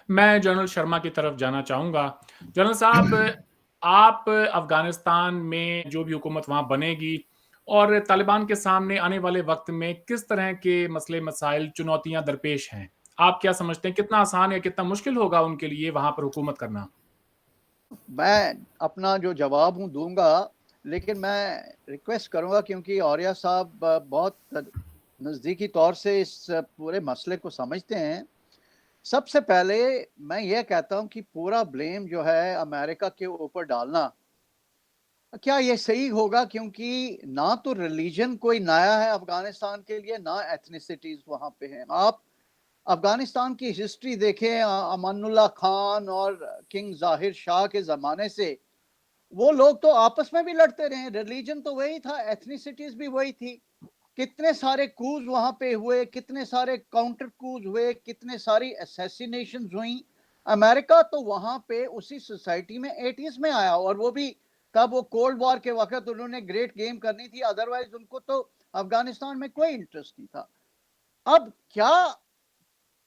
میں جنرل شرما کی طرف جانا چاہوں گا. جنرل صاحب, آپ افغانستان میں جو بھی حکومت وہاں بنے گی اور طالبان کے سامنے آنے والے وقت میں کس طرح کے مسئلے مسائل چنوتیاں درپیش ہیں, آپ کیا سمجھتے ہیں, کتنا آسان یا کتنا مشکل ہوگا ان کے لیے وہاں پر حکومت کرنا؟ میں اپنا جو جواب ہوں دوں گا, لیکن میں ریکویسٹ کروں گا کیونکہ اوریہ صاحب بہت نزدیکی طور سے اس پورے مسئلے کو سمجھتے ہیں. سب سے پہلے میں یہ کہتا ہوں کہ پورا بلیم جو ہے امریکہ کے اوپر ڈالنا, کیا یہ صحیح ہوگا؟ کیونکہ نہ تو ریلیجن کوئی نیا ہے افغانستان کے لیے, نہ ایتھنیسٹیز وہاں پہ ہیں. آپ افغانستان کی ہسٹری دیکھیں, امان اللہ خان اور کنگ ظاہر شاہ کے زمانے سے وہ لوگ تو آپس میں بھی لڑتے رہے, ریلیجن تو وہی تھا, ایتھنیسٹیز بھی وہی تھی. کتنے سارے کوز وہاں پہ ہوئے, کتنے سارے کاؤنٹر کوز ہوئے, کتنے ساری اسیسینیشنز ہوئیں. امریکہ تو وہاں پہ اسی سوسائٹی میں 80s میں آیا, اور وہ بھی تب وہ کولڈ وار کے وقت انہوں نے گریٹ گیم کرنی تھی, ادروائز ان کو تو افغانستان میں کوئی انٹرسٹ نہیں تھا. اب کیا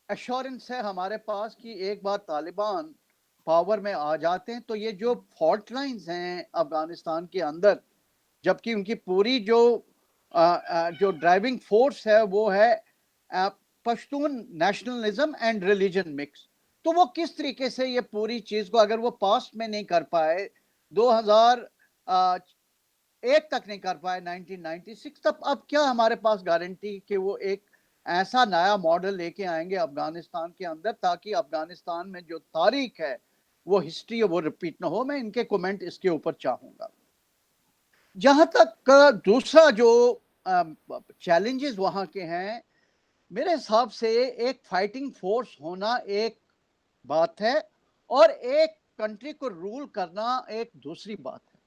ایشورنس ہے ہمارے پاس کہ ایک بار طالبان پاور میں آ جاتے ہیں تو یہ جو فالٹ لائنز ہیں افغانستان کے اندر, جبکہ ان کی پوری جو ڈرائیونگ فورس ہے وہ ہے Pashtun nationalism and religion mix, تو وہ کس طریقے سے یہ پوری چیز کو, اگر وہ پاسٹ میں نہیں کر پائے, 2001 تک نہیں کر پائے, 1996 تک, اب کیا ہمارے پاس گارنٹی کہ وہ ایک ایسا نیا ماڈل لے کے آئیں گے افغانستان کے اندر تاکہ افغانستان میں جو تاریخ ہے وہ ہسٹری وہ ریپیٹ نہ ہو. میں ان کے کومنٹ اس کے اوپر چاہوں گا. جہاں تک دوسرا جو چیلنجز وہاں کے ہیں, میرے حساب سے ایک فائٹنگ فورس ہونا ایک بات ہے, اور ایک کنٹری کو رول کرنا ایک دوسری بات ہے.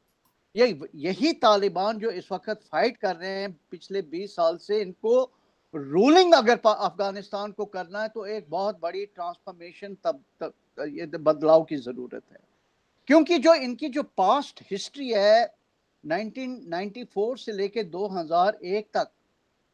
یہی طالبان جو اس وقت فائٹ کر رہے ہیں پچھلے 20 سال سے, ان کو رولنگ اگر افغانستان کو کرنا ہے تو ایک بہت بڑی ٹرانسفارمیشن بدلاؤ کی ضرورت ہے. کیونکہ جو ان کی جو پاسٹ ہسٹری ہے 1994 سے لے کے 2001 تک,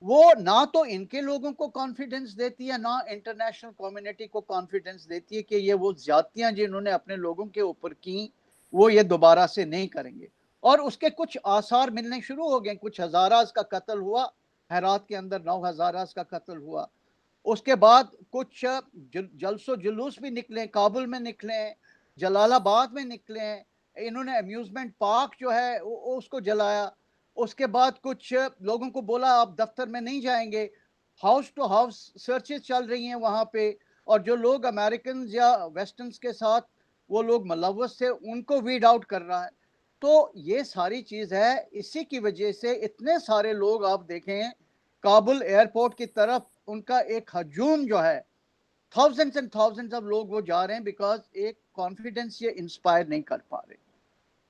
وہ نہ تو ان کے لوگوں کو کانفیڈنس دیتی ہے, نہ انٹرنیشنل کمیونٹی کو کانفیڈنس دیتی ہے کہ یہ وہ زیادتیاں جنہوں نے اپنے لوگوں کے اوپر کی وہ یہ دوبارہ سے نہیں کریں گے. اور اس کے کچھ آثار ملنے شروع ہو گئے. کچھ ہزاراز کا قتل ہوا ہرات کے اندر, 9 ہزاراز کا قتل ہوا. اس کے بعد کچھ جلس و جلوس بھی نکلے, کابل میں نکلے, جلال آباد میں نکلے. انہوں نے امیوزمنٹ پارک جو ہے اس کو جلایا. اس کے بعد کچھ لوگوں کو بولا آپ دفتر میں نہیں جائیں گے. ہاؤس ٹو ہاؤس سرچز چل رہی ہیں وہاں پہ, اور جو لوگ امریکنز یا ویسٹرنز کے ساتھ وہ لوگ ملوث تھے ان کو ویڈ آؤٹ کر رہا ہے. تو یہ ساری چیز ہے, اسی کی وجہ سے اتنے سارے لوگ آپ دیکھیں کابل ایئرپورٹ کی طرف ان کا ایک ہجوم جو ہے, تھاؤزنڈز اینڈ تھاؤزنڈز آف لوگ وہ جا رہے ہیں بیکاز ایک کانفیڈنس یہ انسپائر نہیں کر پا رہے.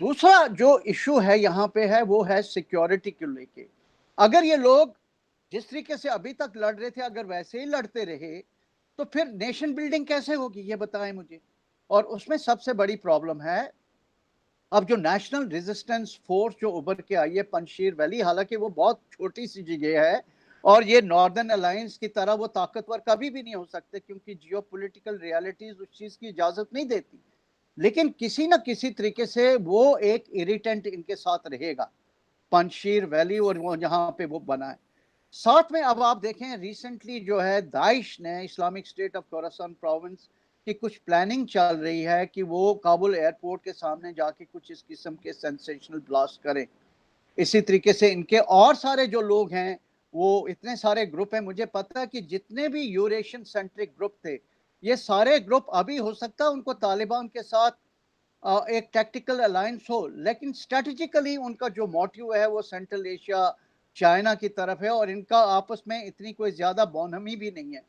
دوسرا جو ایشو ہے یہاں پہ ہے وہ ہے سیکیورٹی کو لے کے. اگر یہ لوگ جس طریقے سے ابھی تک لڑ رہے تھے اگر ویسے ہی لڑتے رہے تو پھر نیشن بلڈنگ کیسے ہوگی, یہ بتائیں مجھے. اور اس میں سب سے بڑی پرابلم ہے اب جو نیشنل ریزسٹنس فورس جو ابھر کے آئی ہے پنشیر ویلی, حالانکہ وہ بہت چھوٹی سی جگہ ہے اور یہ ناردرن الائنس کی طرح وہ طاقتور کبھی بھی نہیں ہو سکتے کیونکہ جیو پولیٹیکل ریالٹیز اس چیز کی اجازت نہیں دیتی, لیکن کسی نہ کسی طریقے سے وہ ایک اریٹنٹ ان کے ساتھ رہے گا, پنشیر ویلی اور وہ جہاں پہ وہ بنا ہے. ساتھ میں اب آپ دیکھیں ریسنٹلی جو ہے داعش نے Islamic state of Khorasan province کی کچھ پلاننگ چل رہی ہے کہ وہ کابل ایئرپورٹ کے سامنے جا کے کچھ اس قسم کے سینسیشنل بلاسٹ کریں. اسی طریقے سے ان کے اور سارے جو لوگ ہیں وہ اتنے سارے گروپ ہیں, مجھے پتا ہے کہ جتنے بھی یوریشین سینٹرک گروپ تھے یہ سارے گروپ ابھی ہو سکتا ہے ان کو طالبان کے ساتھ ایک ٹیکٹیکل الائنس ہو, لیکن اسٹریٹجیکلی ان کا جو موٹیو ہے وہ سینٹرل ایشیا چائنا کی طرف ہے, اور ان کا آپس میں اتنی کوئی زیادہ بونہمی بھی نہیں ہے.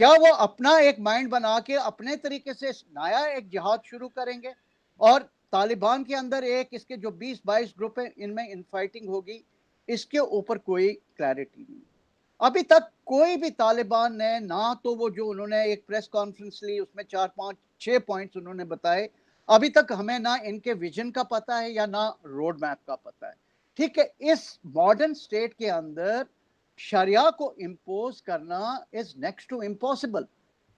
क्या वो अपना एक माइंड बना के अपने तरीके से नया एक जिहाद शुरू करेंगे, और तालिबान के अंदर एक इसके जो 20-22 ग्रुप है इनमें इनफाइटिंग होगी, इसके ऊपर कोई क्लैरिटी नहीं। अभी तक कोई भी तालिबान ने ना तो वो जो उन्होंने एक प्रेस कॉन्फ्रेंस ली उसमें 4-5-6 पॉइंट्स उन्होंने बताए, अभी तक हमें ना इनके विजन का पता है या ना रोड मैप का पता है। ठीक है, इस मॉडर्न स्टेट के अंदर शरिया को इम्पोज करना इज नेक्स्ट टू इम्पॉसिबल।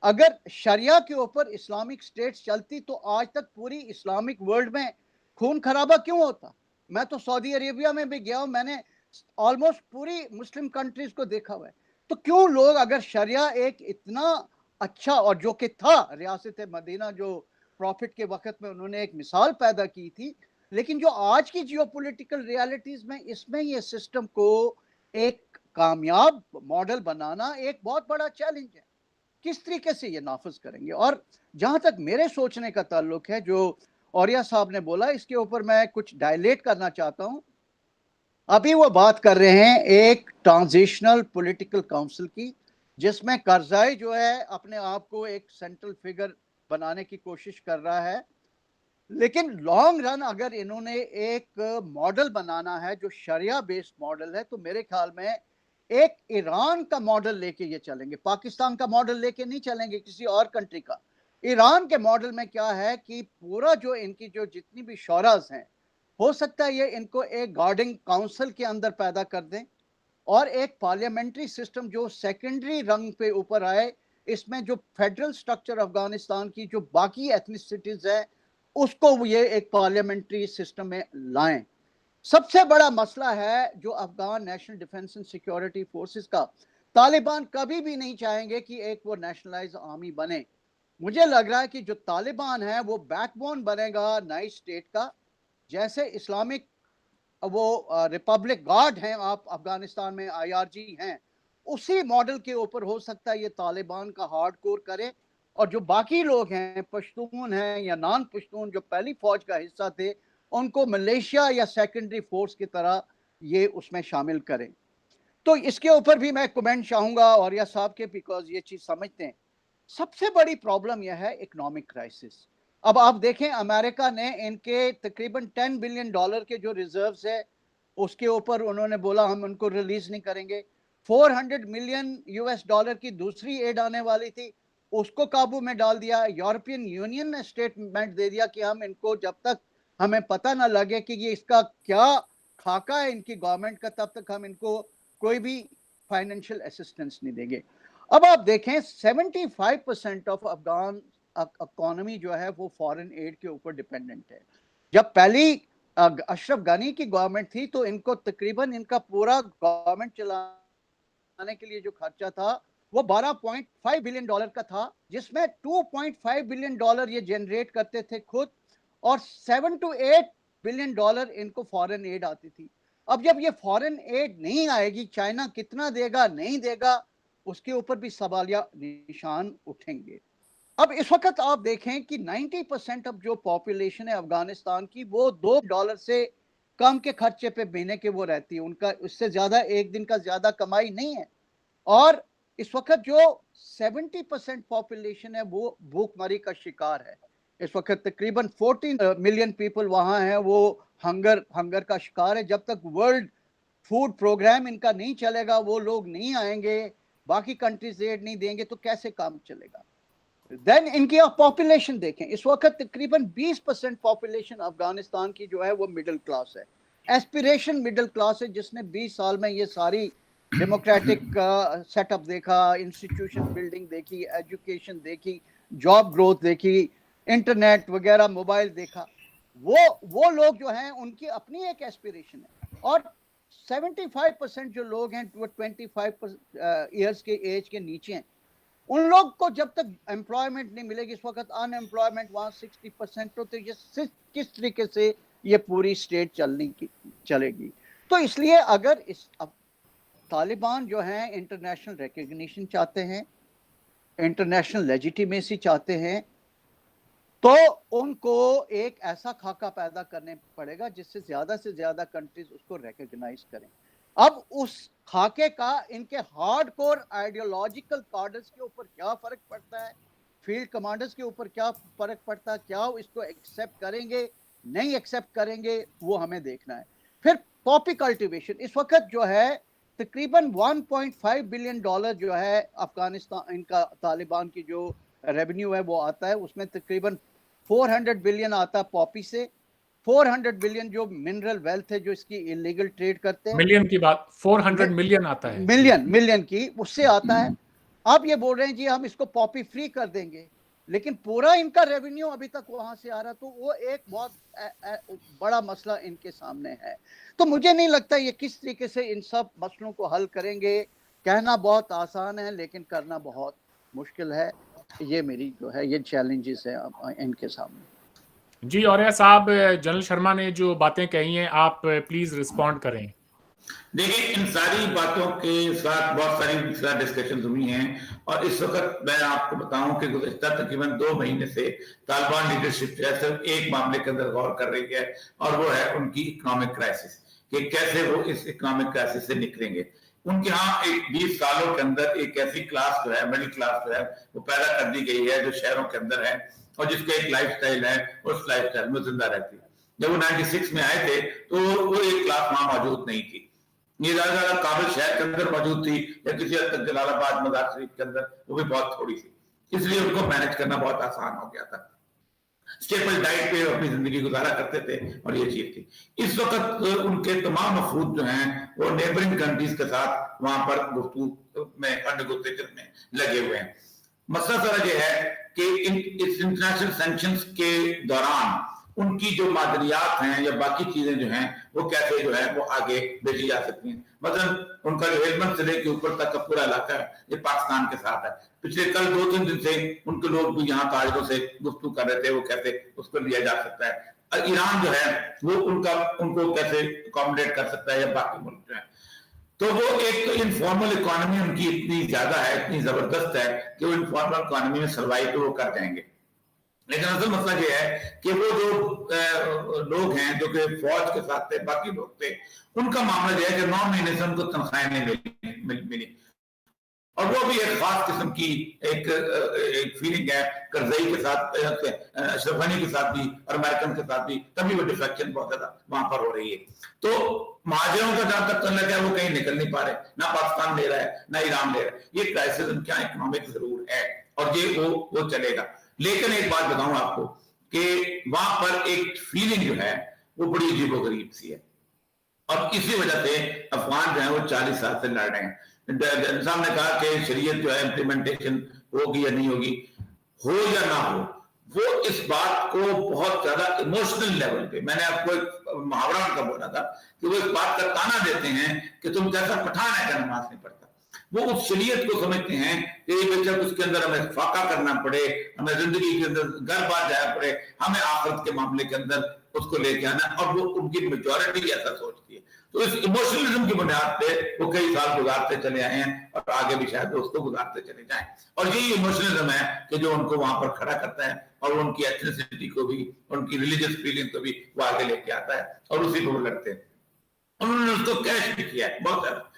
अगर शरिया के ऊपर इस्लामिक स्टेट्स चलती तो आज तक पूरी इस्लामिक वर्ल्ड में खून खराबा क्यों होता? मैं तो सऊदी अरेबिया में भी गया हूं, मैंने ऑलमोस्ट पूरी मुस्लिम कंट्रीज को देखा हुआ है। तो क्यों लोग, अगर शरिया एक इतना अच्छा, और जो कि था रियासत मदीना जो प्रॉफिट के वक्त में उन्होंने एक मिसाल पैदा की थी, लेकिन जो आज की जियोपॉलिटिकल रियलिटीज में इसमें ये सिस्टम को एक कामयाब मॉडल बनाना एक बहुत बड़ा चैलेंज है। किस तरीके से ये नाफिज करेंगे? और जहां तक मेरे सोचने का ताल्लुक है, जो औरिया साहब ने बोला, इसके ऊपर मैं कुछ डायलेट करना चाहता हूं। अभी वो बात कर रहे हैं एक ट्रांजिशनल पॉलिटिकल काउंसिल की, जिसमें करजाई जो है अपने आप को एक सेंट्रल फिगर बनाने की कोशिश कर रहा है। लेकिन लॉन्ग रन अगर इन्होंने एक मॉडल बनाना है जो शरिया बेस्ड मॉडल है, तो मेरे ख्याल में एक ईरान का मॉडल लेके ये चलेंगे, पाकिस्तान का मॉडल लेके नहीं चलेंगे, किसी और कंट्री का। ईरान के मॉडल में क्या है कि पूरा जो इनकी जो जितनी भी शोराज हैं, हो सकता है ये इनको एक गार्डिंग काउंसिल के अंदर पैदा कर दें, और एक पार्लियामेंट्री सिस्टम जो सेकेंडरी रंग पे ऊपर आए, इसमें जो फेडरल स्ट्रक्चर अफगानिस्तान की जो बाकी एथनिसिटीज है उसको ये एक पार्लियामेंट्री सिस्टम में लाएं। सबसे बड़ा मसला है जो Afghan national defence and security forces का, तालिबान कभी भी नहीं चाहेंगे कि एक वो नेशनलाइज आर्मी बने। मुझे लग रहा है कि जो तालिबान है वो बैकबोन बनेगा नई स्टेट का, जैसे इस्लामिक वो रिपब्लिक गार्ड हैं आप अफगानिस्तान में, आईआरजी हैं, उसी मॉडल के ऊपर हो सकता है ये तालिबान का हार्ड कोर करे, और जो बाकी लोग हैं, पश्तून हैं या नॉन पश्तून जो पहली फौज का हिस्सा थे, उनको मलेशिया या सेकेंडरी फोर्स की तरह ये उसमें शामिल करें। तो इसके ऊपर भी मैं कमेंट चाहूंगा औरिया साहब के, बिकॉज ये चीज समझते हैं। सबसे बड़ी प्रॉब्लम यह है इकोनॉमिक क्राइसिस। अब आप देखें, अमेरिका ने इनके तकरीबन $10 बिलियन के जो रिजर्व्स है, उसके ऊपर उन्होंने बोला हम उनको रिलीज नहीं करेंगे। $400 मिलियन की दूसरी एड आने वाली थी, उसको काबू में डाल दिया। यूरोपियन यूनियन ने स्टेटमेंट दे दिया कि हम इनको, जब तक हमें पता ना लगे कि ये इसका क्या खाका है इनकी गवर्नमेंट का, तब तक हम इनको कोई भी फाइनेंशियल असिस्टेंस नहीं देंगे। अब आप देखें 75% ऑफ अफगान इकोनॉमी जो है वो फॉरेन एड के ऊपर डिपेंडेंट है। जब पहली अशरफ गनी की गवर्नमेंट थी तो इनको तकरीबन इनका पूरा गवर्नमेंट चलाने के लिए जो खर्चा था वो $12.5 बिलियन का था, जिसमें $2.5 बिलियन ये जनरेट करते थे खुद, और $7 to 8 बिलियन इनको फॉरेन एड आती थी। अब जब ये फॉरेन एड नहीं आएगी, चाइना कितना देगा नहीं देगा, उसके ऊपर भी सवालिया निशान उठेंगे। अब इस वक्त आप देखें कि 90% अब जो पॉपुलेशन है अफगानिस्तान की, वो $2 से कम के खर्चे पे महीने के वो रहती है, उनका उससे ज्यादा एक दिन का ज्यादा कमाई नहीं है। और इस वक्त जो 70% पॉपुलेशन है वो भूखमरी का शिकार है। इस वक्त तकरीबन 14 मिलियन पीपल वहां हैं, वो हंगर का शिकार है। जब तक वर्ल्ड फूड प्रोग्राम इनका नहीं चलेगा, वो लोग नहीं आएंगे, बाकी कंट्रीज एड नहीं देंगे, तो कैसे काम चलेगा? देन इनकी आप पॉपुलेशन देखें, इस वक्त तकरीबन 20% पॉपुलेशन अफगानिस्तान की जो है वो मिडिल क्लास है, एस्पिरेशन मिडिल क्लास है, जिसने 20 साल में ये सारी डेमोक्रेटिक सेटअप देखा, इंस्टीट्यूशन बिल्डिंग देखी, एजुकेशन देखी, जॉब ग्रोथ देखी, इंटरनेट वगैरह मोबाइल देखा। वो लोग जो हैं उनकी अपनी एक एस्पिरेशन है। और 75% जो लोग हैं वो 25 ईयर्स के एज के नीचे हैं, उन लोग को जब तक एम्प्लॉयमेंट नहीं मिलेगी, इस वक्त अनएम्प्लॉयमेंट वहां 60%, तो ये किस तरीके से ये पूरी स्टेट चलेगी? तो इसलिए अगर इस तालिबान जो हैं इंटरनेशनल रिकग्निशन चाहते हैं, इंटरनेशनल लेजिटिमेसी चाहते हैं, तो उनको एक ऐसा खाका पैदा करने पड़ेगा जिससे ज्यादा से ज्यादा कंट्रीज उसको रिकग्नाइज करें। अब उस खाके का इनके हार्डकोर आइडियोलॉजिकल कार्डर्स के ऊपर क्या फर्क पड़ता है, फील्ड कमांडर्स के ऊपर क्या फर्क पड़ता है, क्या वो इसको एक्सेप्ट करेंगे नहीं एक्सेप्ट करेंगे, वो हमें देखना है। फिर पॉपी कल्टीवेशन, इस वक्त जो है तकरीबन 1.5 बिलियन डॉलर जो है अफगानिस्तान इनका तालिबान की जो रेवेन्यू है वो आता है, उसमें तकरीबन 400 बिलियन आता है पॉपी से, 400 बिलियन जो मिनरल वेल्थ है जो इसकी इलीगल ट्रेड करते हैं, मिलियन की बात, 400 मिलियन आता है, मिलियन की उससे आता है। अब ये बोल रहे हैं जी हम इसको पॉपी फ्री कर देंगे, लेकिन पूरा इनका रेवेन्यू अभी तक वहां से आ रहा, तो वो एक बहुत बड़ा मसला इनके सामने है। तो मुझे नहीं लगता ये किस तरीके से इन सब मसलों को हल करेंगे। कहना बहुत आसान है लेकिन करना बहुत मुश्किल है। ये मेरी जो है ये चैलेंजेस है इनके सामने। जी औरैया साहब, जनरल शर्मा ने जो बातें कही हैं आप प्लीज रिस्पॉन्ड करें। देखिए, इन सारी बातों के साथ बहुत सारी डिस्कशन हुई हैं और इस वक्त मैं आपको बताऊं कि गुज़श्ता तकरीबन 2 महीने से तालिबान लीडरशिप जो है सिर्फ एक मामले के अंदर गौर कर रही है और वो है उनकी इकोनॉमिक क्राइसिस, कि कैसे वो इस इकोनॉमिक क्राइसिस से निकलेंगे। उनके यहाँ एक 20 सालों के अंदर एक ऐसी क्लास जो है, मिडिल क्लास जो है वो पैदा कर दी गई है जो शहरों के अंदर है और जिसका एक लाइफस्टाइल है, उस लाइफस्टाइल में जिंदा रहती है। जब वो 96 में आए थे तो वो एक क्लास वहां मौजूद नहीं थी। ये ज्यादा काबिल शहर के अंदर मौजूद थी या किसी हद तक जलालाबाद मजार शरीफ के अंदर, वो भी बहुत थोड़ी थी, इसलिए उनको मैनेज करना बहुत आसान हो गया था। स्टेपल डाइट पे अपनी जिंदगी गुजारा करते थे और ये चीज थी। इस वक्त उनके तमाम मफरूद जो हैं वो नेबरिंग कंट्रीज के साथ वहां पर गुफ्तगू में नेगोशिएशन में लगे हुए हैं। मसला सारा ये है कि इस इंटरनेशनल सैंक्शंस के दौरान उनकी जो मादनियात हैं या बाकी चीजें जो हैं वो कैसे जो है वो आगे भेजी जा सकती हैं। मतलब उनका जो हेलमंड से लेके ऊपर तक का पूरा इलाका है ये पाकिस्तान के साथ है। पिछले कल 2-3 दिन से उनके लोग भी यहाँ ताजिरों से गुफ्तगू कर रहे थे वो कैसे उसको लिया जा सकता है। ईरान जो है वो उनको कैसे अकोमोडेट कर सकता है या बाकी मुल्क जो है। तो वो एक तो इनफॉर्मल इकोनॉमी उनकी इतनी ज्यादा है, इतनी जबरदस्त है कि वो इनफॉर्मल इकोनॉमी में सर्वाइव तो वो कर जाएंगे। लेकिन असल मसला ये है कि वो जो लोग हैं जो कि फौज के साथ थे, बाकी लोग थे, उनका मामला यह है कि 9 महीने से उनको तनख्वाहें नहीं मिली और वो भी एक खास किस्म की एक फीलिंग है करजई के साथ, अशरफ गनी के साथ भी और अमेरिकन के साथ भी, तभी वो डिफेक्शन बहुत ज्यादा वहां पर हो रही है। तो महाजरों का जहां तक तल्लक है वो कहीं निकल नहीं पा रहे, ना पाकिस्तान ले रहा है ना ईरान ले रहा है। ये क्राइसिस उनके यहाँ इकोनॉमिक जरूर है और ये वो चलेगा। लेकिन एक बात बताऊं आपको कि वहां पर एक फीलिंग जो है वो बड़ी अजीबोगरीब सी है और इसी वजह से अफगान जो है वो 40 साल से लड़ रहे हैं। साहब ने कहा कि शरीयत जो है इम्प्लीमेंटेशन होगी या नहीं होगी, हो या ना हो, वो इस बात को बहुत ज्यादा इमोशनल लेवल पे, मैंने आपको एक मुहावरा उनका बोला था कि वो इस बात का ताना देते हैं कि तुम जैसा पठान है का नमाज नहीं पढ़ता। वो उस शरीयत को समझते हैं कि बेशक उसके अंदर हमें फाका करना पड़े, हमें जिंदगी के अंदर घर बार जाना पड़े, हमें आखिरत के मामले के अंदर उसको लेके आना, और वो उनकी मेजॉरिटी ऐसा सोचती है। तो इस इमोशनलिज्म की बुनियाद पे वो कई साल गुजारते चले आए हैं और आगे भी शायद उसको गुजारते चले जाएं। और यही इमोशनलिज्म है कि जो उनको वहां पर खड़ा करता है और उनकी एथनिसिटी को भी, उनकी रिलीजियस फीलिंग को भी वो आगे लेके आता है और उसी को वो लड़ते हैं। उन्होंने उसको कैश भी किया है बहुत ज्यादा।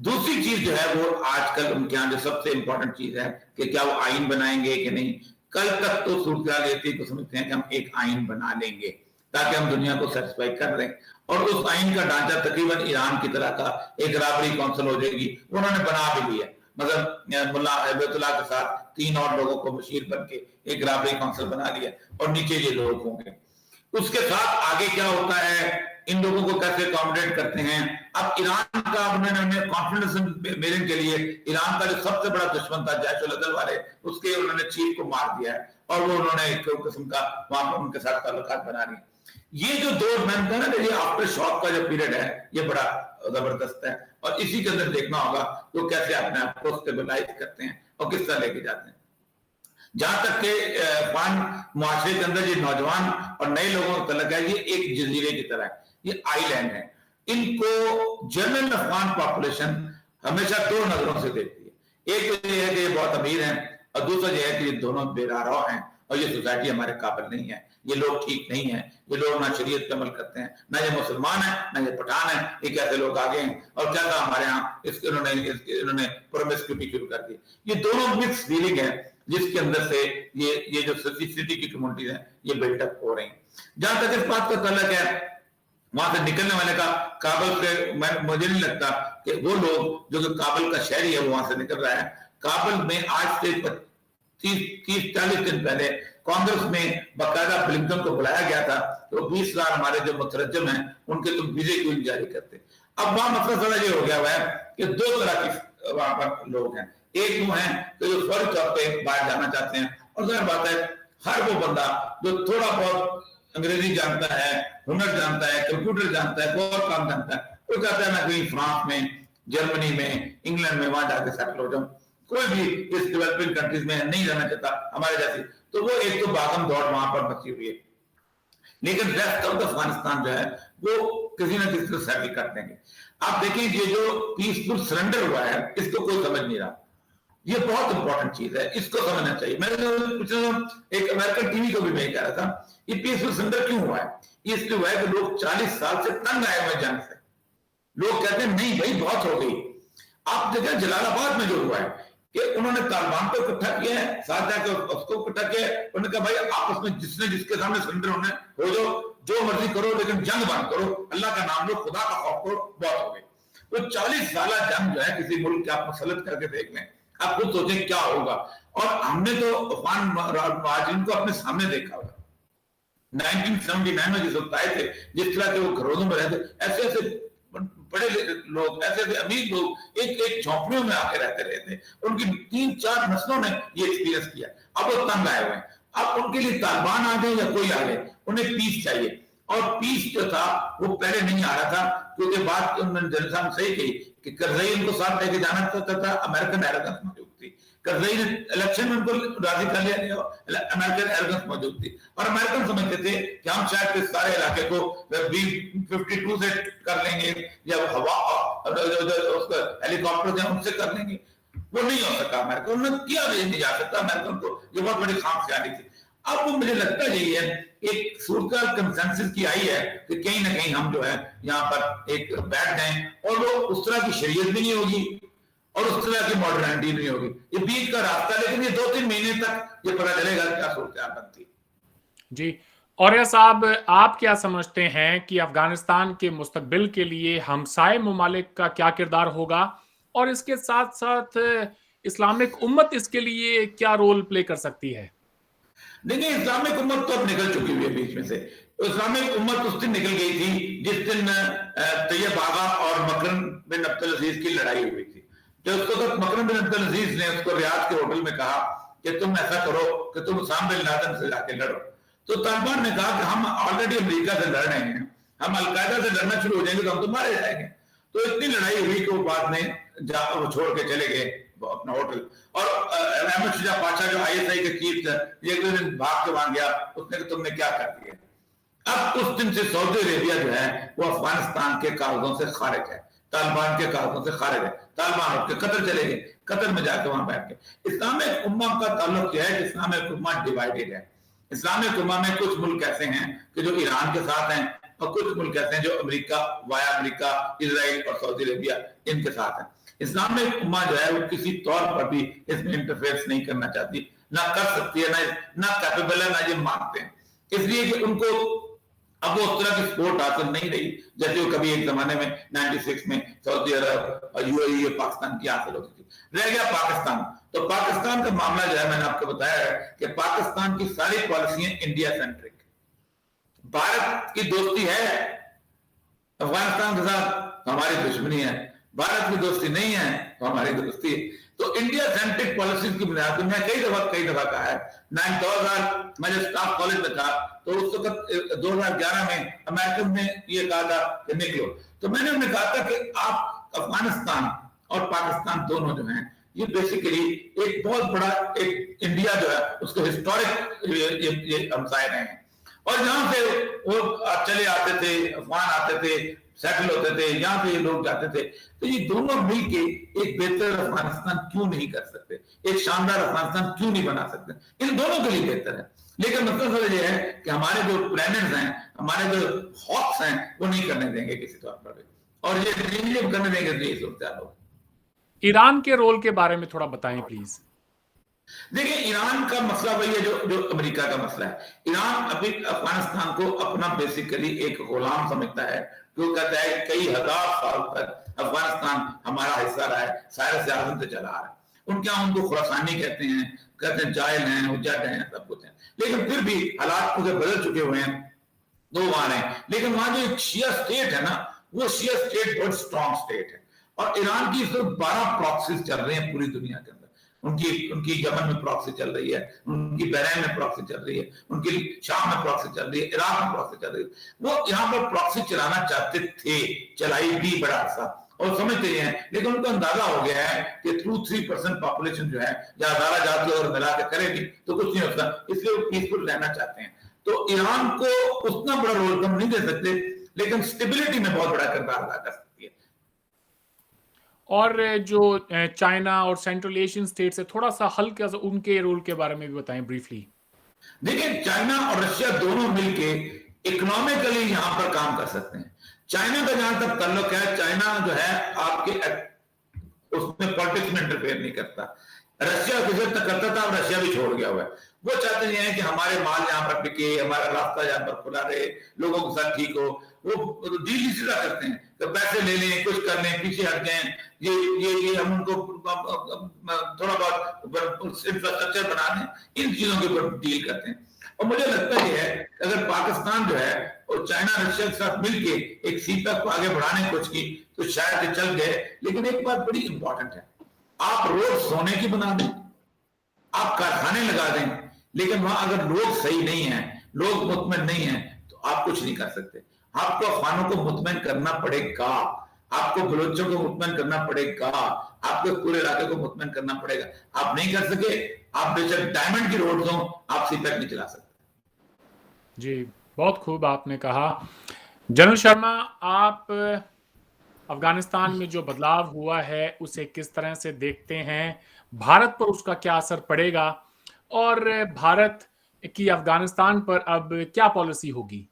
दूसरी चीज जो है वो आजकल उनके यहाँ जो सबसे इंपॉर्टेंट चीज है कि क्या वो आइन बनाएंगे कि नहीं। कल तक तो सूरत ये को समझते हैं कि हम एक आइन बना लेंगे ताकि हम दुनिया को सेटिस्फाई कर लें, और उस आइन का ढांचा तकरीबन ईरान की तरह का एक राबरी काउंसिल हो जाएगी। उन्होंने बना भी लिया, मतलब मुल्ला अहमदुल्लाह के साथ 3 और लोगों को मशीर बन के एक राबरी काउंसिल बना लिया और नीचे ये लोग होंगे। उसके साथ आगे क्या होता है, इन लोगों को कैसे अकोमोडेट करते हैं। अब ईरान का उन्होंने कॉन्फिडेंस बिल्डिंग के लिए ईरान का जो सबसे बड़ा दुश्मन था जैश अल वाले, उसके उन्होंने चीफ को मार दिया है और वो उन्होंने एक किस्म का वहां पर उनके साथ ताल्लुकात बना लिए। ये जो दो मैंने कहा ना, ये आफ्टर शॉक का जो पीरियड है ये बड़ा जबरदस्त है और इसी के अंदर देखना होगा तो कैसे अपने आप को स्टेबलाइज करते हैं और किस तरह लेके जाते हैं। जहां तक के अफगान मुआशरे के अंदर ये नौजवान और नए लोगों का तलक है, ये एक जजीरे की तरह है, ये आइलैंड है। इनको जनरल अफगान पॉपुलेशन हमेशा 2 नजरों से देखती है। एक तो ये है कि ये बहुत अमीर हैं اور دوسرا یہ ہے کہ یہ دونوں بےراہ ہیں اور یہ سوسائٹی ہمارے قابل نہیں ہے, یہ لوگ ٹھیک نہیں ہیں, یہ لوگ نہ شریعت پہ عمل کرتے ہیں, نہ یہ مسلمان ہیں نہ یہ پٹھان ہیں, یہ کیسے لوگ آگے ہیں اور کیا کہا ہمارے ہاں انہوں نے پرومیسکیوٹی شروع کر دی. یہ دونوں مکس فیلنگ ہے جس کے اندر سے یہ جو سٹی کی کمیونٹیز ہیں یہ بلڈ اپ ہو رہی ہیں. جہاں تک اس بات کا تعلق ہے وہاں سے نکلنے والے کا کابل سے, مجھے نہیں لگتا کہ وہ لوگ جو کہ کابل کا شہری ہے وہ وہاں سے نکل رہا ہے. کابل میں آج سے 30-40 دن پہلے کانگریس میں باقاعدہ بلنکن کو بلایا گیا تھا تو 20,000 ہمارے جو مترجم ہیں ان کے تم ویزے کیوں نہیں جاری کرتے. اب وہاں مسئلہ ذرا یہ ہو گیا ہوا ہے کہ دو طرح کے وہاں پر لوگ ہیں. ایک وہ ہیں کہ جو فوری طور پہ باہر جانا چاہتے ہیں اور ظاہر بات ہے ہر وہ بندہ جو تھوڑا بہت انگریزی جانتا ہے, ہنر جانتا ہے, کمپیوٹر جانتا ہے, کوئی اور کام جانتا ہے, وہ کہتا ہے میں کہیں فرانس میں, جرمنی میں, انگلینڈ میں وہاں جا کے سیٹل ہو جاؤں, کوئی بھی اس ڈیولپنگ کنٹریز میں نہیں رہنا چاہتا ہمارے جیسی. تو وہ ایک تو باغم دوڑ وہاں پر مچی ہوئی ہے. لیکن ریسٹ آف افغانستان جو ہے وہ کسی نہ کسی طرح سیٹل کر دیں گے. آپ دیکھیں یہ جو پیسفل سرنڈر ہوا ہے اس کو کوئی سمجھ نہیں رہا. یہ بہت امپورٹنٹ چیز ہے, اس کو سمجھنا چاہیے. میں نے ایک امریکن ٹی وی کو بھی میں کہہ رہا تھا یہ پیسفل سرنڈر کیوں ہوا ہے. یہ اس لیے ہوا ہے کہ لوگ 40 سال سے تنگ آئے ہوئے جنگ سے. لوگ کہتے ہیں نہیں بھائی بہت ہو گئی. آپ دیکھیں جلال آباد میں جو ہوا ہے کہ انہوں نے طالبان کو اکٹھا کیا ہے, ساتھ جا کے اس کو اکٹھا کیا ہے, انہوں نے کہا بھائی آپس میں جس نے جس کے سامنے سرنڈر ہونے ہو جاؤ, جو مرضی کرو لیکن جنگ بند کرو, اللہ کا نام لو, خدا کا خوف کرو, بہت ہو گئی. تو 40 سالہ جنگ جو ہے کسی ملک کے آپ مسلط کر کے دیکھ لیں, آپ خود سوچیں کیا ہوگا. اور ہم نے تو افغان مہاجرین کو اپنے سامنے دیکھا ہوا 1979 میں جس وقت آئے تھے, جس طرح کے وہ گھروں میں رہتے, ایسے ایسے بڑے لوگ, ایسے ایسے امیر لوگ ایک ایک جھونپڑیوں میں آ کے رہتے رہے تھے. ان کی 3-4 نسلوں نے یہ ایکسپیرینس کیا. اب وہ تنگ آئے ہوئے ہیں. اب ان کے لیے طالبان آ گئے یا کوئی آ گئے, انہیں پیس چاہیے. اور پیس جو تھا وہ پہلے نہیں آ رہا تھا کیونکہ بات انہوں نے جنرل صاحب صحیح کہی کہ کرزئی ان کو ساتھ لے کے جانا چاہتا تھا, امریکن ایروگنس موجود تھی. کرزئی نے الیکشن میں ان کو راضی کر لیا, امریکن ایروگنس موجود تھی. اور امریکن سمجھتے تھے کہ ہم شاید اس سارے علاقے کو B-52 سے کر لیں گے یا ہوا ہیلی کاپٹر سے ان سے کر لیں گے. وہ نہیں ہو سکا. امریکہ انہوں نے کیا نہیں جا سکتا امریکن کو, یہ بہت بڑی خام خیالی تھی. اب وہ مجھے لگتا یہی ہے ایک صورتحال کنسنسس کی آئی ہے کہ کہیں نہ کہیں ہم جو ہے یہاں پر ایک بیٹھ جائیں اور وہ اس طرح کی شریعت بھی نہیں ہوگی اور اس طرح کی ماڈرنٹی نہیں ہوگی. یہ بیچ کا راستہ, لیکن یہ 2-3 مہینے تک یہ پتہ چلے گا کیا صورتحال بنتی. جی اوریہ صاحب, آپ کیا سمجھتے ہیں کہ افغانستان کے مستقبل کے لیے ہمسائے ممالک کا کیا کردار ہوگا اور اس کے ساتھ ساتھ اسلامک امت اس کے لیے کیا رول پلے کر سکتی ہے؟ دیکھیں اسلامک امت تو اب نکل چکی ہوئی ہے بیچ میں سے. اسلامک امت اس دن نکل گئی تھی جس دن طیب آغا اور مکرم بن عبدالعزیز کی لڑائی ہوئی تھی. جو اس وقت مکرم بن عبدالعزیز نے اس کو ریاض کے ہوٹل میں کہا کہ تم ایسا کرو کہ تم اسامہ بن لادن سے جا کے لڑو. تو طالبان نے کہا کہ ہم آلریڈی امریکہ سے لڑ رہے ہیں, ہم القاعدہ سے لڑنا شروع ہو جائیں گے تو ہم تو مارے جائیں گے. تو اتنی لڑائی ہوئی کہ وہ بعد میں وہ چھوڑ کے چلے گئے اپنا ہوٹل. اور احمد شجاع پاشا جو ISI کے چیف تھا, ایک دن بھاگ کے وہاں گیا, اس نے کہ تم نے کیا کر دیا. اب اس دن سے سعودی عربیہ جو ہے وہ افغانستان کے کاغذوں سے خارج ہے, طالبان کے کاغذوں سے خارج ہے. طالبان اٹھ کے قطر چلے گئے, قطر میں جا کے وہاں بیٹھ گئے. اسلامک امہ کا تعلق یہ ہے کہ اسلامک امہ ڈیوائیڈڈ ہے. اسلامک امہ میں کچھ ملک ایسے ہیں کہ جو ایران کے ساتھ ہیں اور کچھ ملک ایسے ہیں جو امریکہ, وایا امریکہ, اسرائیل اور سعودی عربیہ ان کے ساتھ ہیں. اسلامک امہ جو ہے وہ کسی طور پر بھی اس میں انٹرفیئرنس نہیں کرنا چاہتی, نہ کر سکتی ہے, نہ کیپیبل ہے, نہ یہ مانتے ہیں. اس لیے کہ ان کو اب وہ اس طرح کی سپورٹ حاصل نہیں رہی جیسے وہ کبھی ایک زمانے میں 96 میں سعودی عرب اور UAE پاکستان کی حاصل ہوتی تھی. رہ گیا پاکستان. تو پاکستان کا معاملہ جو ہے میں نے آپ کو بتایا ہے کہ پاکستان کی ساری پالیسیاں انڈیا سینٹرک. بھارت کی دوستی ہے افغانستان کے ساتھ, ہماری دشمنی ہے. بھارت کی دوستی نہیں ہے تو ہماری دوستی ہے. تو انڈیا سینٹرک پالیسیز کی بنیاد پر میں کئی دفعہ کہا ہے. 2000 میں جب اسٹاف کالج میں تھا تو اس وقت 2011 میں امریکن نے یہ کہا تھا کہ نکلو. تو میں نے انہیں کہا تھا کہ آپ افغانستان اور پاکستان دونوں جو ہیں یہ بیسیکلی ایک بہت بڑا ایک انڈیا جو ہے اس کو ہسٹورک یہ ہمسائے رہے ہیں. اور یہاں سے وہ چلے آتے تھے, افغان آتے تھے, सेटल होते थे, यहाँ पे ये लोग जाते थे। तो ये दोनों मिलके एक बेहतर अफगानिस्तान क्यों नहीं कर सकते, एक शानदार अफगानिस्तान क्यों नहीं बना सकते? इन दोनों के लिए बेहतर है। लेकिन मतलब ये है कि हमारे जो प्लैनेट्स हैं, हमारे जो हॉक्स हैं, वो नहीं करने देंगे किसी तौर पर भी, और ये नहीं करने देंगे तो ये सूरत हो। ईरान के रोल के बारे में थोड़ा बताएं प्लीज। देखिए, ईरान का मसला वही है जो अमेरिका का मसला है। ईरान अभी अफगानिस्तान को अपना बेसिकली एक गुलाम समझता है, जो कहता है कई हजार साल तक अफगानिस्तान हमारा हिस्सा रहा है, साइरस आज़म से चला आ रहा है। उनके यहाँ उनको खुरासानी कहते हैं जायल हैं, हुज्जत हैं, सब कुछ है। लेकिन फिर भी हालात उसे बदल चुके हुए हैं, दो वहां हैं। लेकिन वहां जो एक शिया स्टेट है ना, वो शिया स्टेट बहुत स्ट्रॉन्ग स्टेट है। और ईरान की सिर्फ 12 प्रॉक्सीज चल रहे हैं पूरी दुनिया के अंदर। उनकी यमन में प्रॉक्सी चल रही है, उनकी बहरैन में प्रॉक्सी चल रही है, उनकी शाम में प्रॉक्सी चल रही है, इराक में प्रॉक्सी चल रही है। वो यहाँ पर प्रॉक्सी चलाना चाहते थे, चलाई भी बड़ा अर्सा, और समझते हैं। लेकिन उनको अंदाजा हो गया है कि 2-3% पॉपुलेशन जो है, या ज्यादा जाती और मिला के करेगी तो कुछ नहीं होता, इसलिए वो पीसफुल रहना चाहते हैं। तो ईरान को उतना बड़ा रोल कम नहीं दे सकते, लेकिन स्टेबिलिटी में बहुत बड़ा किरदार अदा कर सकती है। और जो चाइना और सेंट्रल एशियन स्टेट्स है, थोड़ा सा हल्का सा उनके रोल के बारे में भी बताएं ब्रीफली। देखिए, चाइना और रशिया दोनों मिलके इकोनॉमिकली यहां पर काम कर सकते हैं। चाइना का जहां तक ताल्लुक है, चाइना जो है आपके उसमें पॉलिटिक्स में इंटरफेयर नहीं करता। रशिया किसी तक करता था, अब रशिया भी छोड़ गया हुआ है। वो चाहते हैं कि हमारे माल यहाँ पर बिके, हमारा रास्ता यहाँ पर खुला रहे, लोगों के साथ ठीक हो। वो डील इसी तरह करते हैं कि पैसे ले लें, कुछ कर लें, पीछे हट जाएं, ये हम उनको थोड़ा बहुत इंफ्रास्ट्रक्चर बना दें, इन चीजों के ऊपर डील करते हैं। और मुझे लगता है कि अगर पाकिस्तान जो है और चाइना रशिया के साथ मिलके एक सीपैक को आगे बढ़ाने की कोशिश की तो शायद चल गए। लेकिन एक बात बड़ी इंपॉर्टेंट है, आप रोड सोने की बना दें, आप कारखाने लगा दें, लेकिन वहां अगर लोग सही नहीं है, लोग मुतमईन नहीं है, तो आप कुछ नहीं कर सकते। आपको अफगानों को मुतमईन करना पड़ेगा, आपको बलोचों को मुतमईन करना पड़ेगा, आपको पूरे इलाके को मुतमईन करना पड़ेगा। आप नहीं कर सके, आप बेशक डायमंड की रोड हो, आप सीपैक नहीं चला सकते। जी, बहुत खूब आपने कहा। जनरल शर्मा, आप अफगानिस्तान में जो बदलाव हुआ है उसे किस तरह से देखते हैं? भारत पर उसका क्या असर पड़ेगा, और भारत की अफगानिस्तान पर अब क्या पॉलिसी होगी?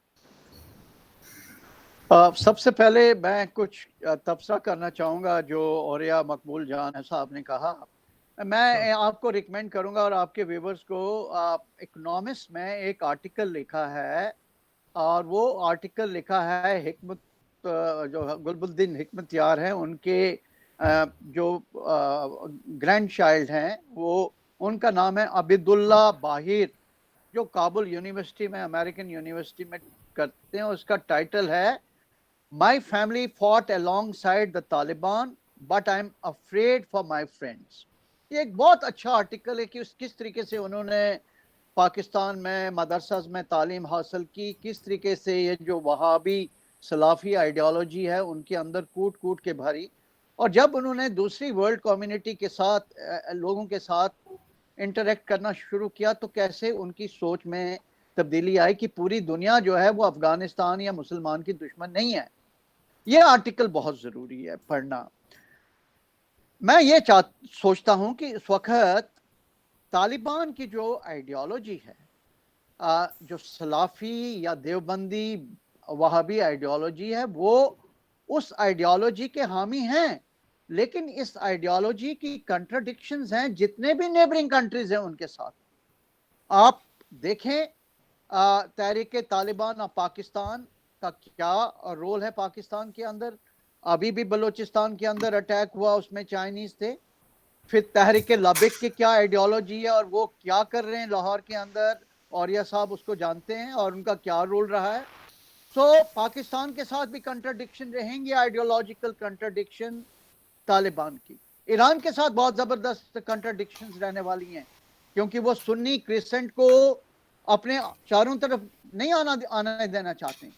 सबसे पहले मैं कुछ तबसरा करना चाहूँगा जो औरिया मकबूल जान साहब ने कहा। मैं आपको रिकमेंड करूँगा और आपके व्यूवर्स को, इकोनॉमिस्ट में एक आर्टिकल लिखा है, और वो आर्टिकल लिखा है हिकमत, जो गुलबुद्दीन हिकमतयार हैं, उनके जो ग्रैंड चाइल्ड हैं, वो उनका नाम है अबिदुल्ला बाहिर, जो काबुल यूनिवर्सिटी में, अमेरिकन यूनिवर्सिटी में करते हैं। उसका टाइटल है my family fought alongside the Taliban but I am afraid for my friends. ये एक बहुत अच्छा आर्टिकल है कि किस तरीके से उन्होंने पाकिस्तान में मदरसा में तालीम हासिल की, किस तरीके से ये जो वहाबी सलाफी आइडियोलॉजी है उनके अंदर कूट कूट के भरी, और जब उन्होंने दूसरी वर्ल्ड कम्युनिटी के साथ, लोगों के साथ इंटरेक्ट करना शुरू किया, तो कैसे उनकी सोच में तब्दीली आई कि पूरी दुनिया जो है वो अफगानिस्तान या मुसलमान की दुश्मन नहीं है। ये आर्टिकल बहुत ज़रूरी है पढ़ना। मैं ये सोचता हूँ कि इस वक्त तालिबान की जो आइडियोलॉजी है, जो सलाफी या देवबंदी वहाबी आइडियोलॉजी है, वो उस आइडियोलॉजी के हामी हैं, लेकिन इस आइडियोलॉजी की कंट्राडिक्शंस हैं जितने भी नेबरिंग कंट्रीज हैं उनके साथ। आप देखें तहरीक तालिबान ऑफ पाकिस्तान का क्या रोल है पाकिस्तान के अंदर। अभी भी बलूचिस्तान के अंदर अटैक हुआ, उसमें चाइनीज थे। फिर तहरीक लबैक की क्या आइडियोलॉजी है और वो क्या कर रहे हैं लाहौर के अंदर, औरिया साहब उसको जानते हैं, और उनका क्या रोल रहा है। सो पाकिस्तान के साथ भी कंट्राडिक्शन रहेंगे, आइडियोलॉजिकल कंट्राडिक्शन तालिबान की। ईरान के साथ बहुत ज़बरदस्त कंट्राडिक्शंस रहने वाली हैं, क्योंकि वो सुन्नी क्रिसेंट को अपने चारों तरफ नहीं आने देना चाहते हैं।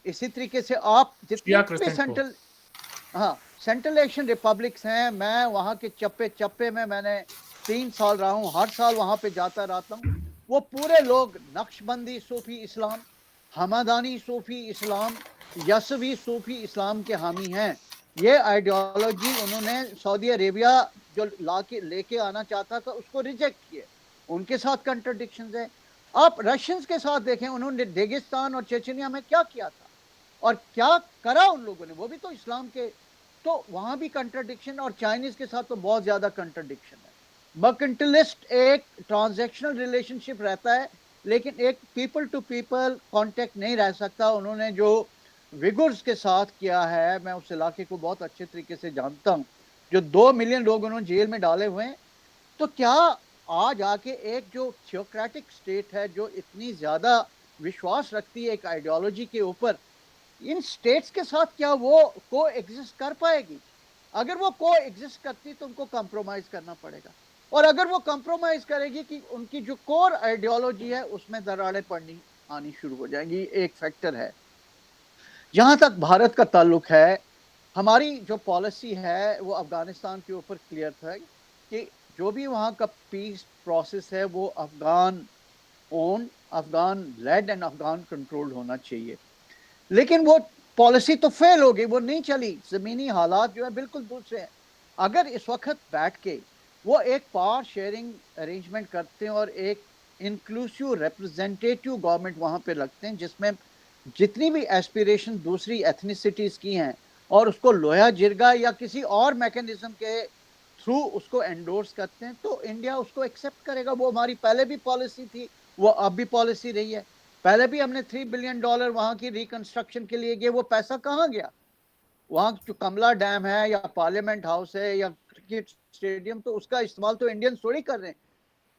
इसी तरीके से आप जितने भी सेंट्रल एशियन रिपब्लिक्स हैं, मैं वहाँ के चप्पे चप्पे में मैंने 3 साल रहा हूँ, हर साल वहाँ पे जाता रहता हूँ। वो पूरे लोग नक्शबंदी सूफी इस्लाम, हमदानी सूफी इस्लाम, यसवी सूफी इस्लाम के हामी हैं। ये आइडियोलॉजी उन्होंने सऊदी अरेबिया जो लेके आना चाहता था उसको रिजेक्ट किए, उनके साथ कंट्रडिक्शंस है। आप रशियंस के साथ देखें, उन्होंने डेगिस्तान और चेचनिया में क्या किया था और क्या करा उन लोगों ने, वो भी तो इस्लाम के, तो वहां भी कंट्रडिक्शन, और चाइनीज के साथ तो बहुत ज्यादा कंट्रडिक्शन है। मर्केंटलिस्ट एक ट्रांजैक्शनल रिलेशनशिप रहता है, लेकिन एक पीपल टू पीपल कांटेक्ट नहीं रह सकता। उन्होंने जो विगुर्स के साथ किया है, मैं उस इलाके को बहुत अच्छे तरीके से जानता हूँ, जो 2 मिलियन लोग उन्होंने जेल में डाले हुए हैं। तो क्या आज आके एक जो थियोक्रेटिक स्टेट है, जो इतनी ज्यादा विश्वास रखती है एक आइडियोलॉजी के ऊपर, इन स्टेट्स के साथ क्या वो को एग्जिस्ट कर पाएगी? अगर वो को एग्जिस्ट करती तो उनको कंप्रोमाइज करना पड़ेगा, और अगर वो कंप्रोमाइज करेगी कि उनकी जो कोर आइडियोलॉजी है उसमें दरारें पड़नी आनी शुरू हो जाएंगी। एक फैक्टर है। जहां तक भारत का ताल्लुक है, हमारी जो पॉलिसी है वो अफगानिस्तान के ऊपर क्लियर था कि जो भी वहाँ का पीस प्रोसेस है वो Afghan owned, Afghan led and Afghan controlled होना चाहिए। लेकिन वो पॉलिसी तो फेल हो गई, वो नहीं चली। ज़मीनी हालात जो है बिल्कुल दूसरे हैं। अगर इस वक्त बैठ के वो एक पावर शेयरिंग अरेंजमेंट करते हैं और एक इंक्लूसिव रिप्रेजेंटेटिव गवर्नमेंट वहाँ पे लगते हैं, जिसमें जितनी भी एस्पिरेशन दूसरी एथनिसिटीज़ की हैं, और उसको लोया जिरगा या किसी और मैकेनिज्म के थ्रू उसको एंडोर्स करते हैं, तो इंडिया उसको एक्सेप्ट करेगा। वो हमारी पहले भी पॉलिसी थी, वो अब भी पॉलिसी रही है। पहले भी हमने $3 बिलियन वहाँ की रिकंस्ट्रक्शन के लिए गए, वो पैसा कहाँ गया? वहाँ जो कमला डैम है या पार्लियामेंट हाउस है या क्रिकेट स्टेडियम, तो उसका इस्तेमाल तो इंडियन थोड़ी कर रहे हैं,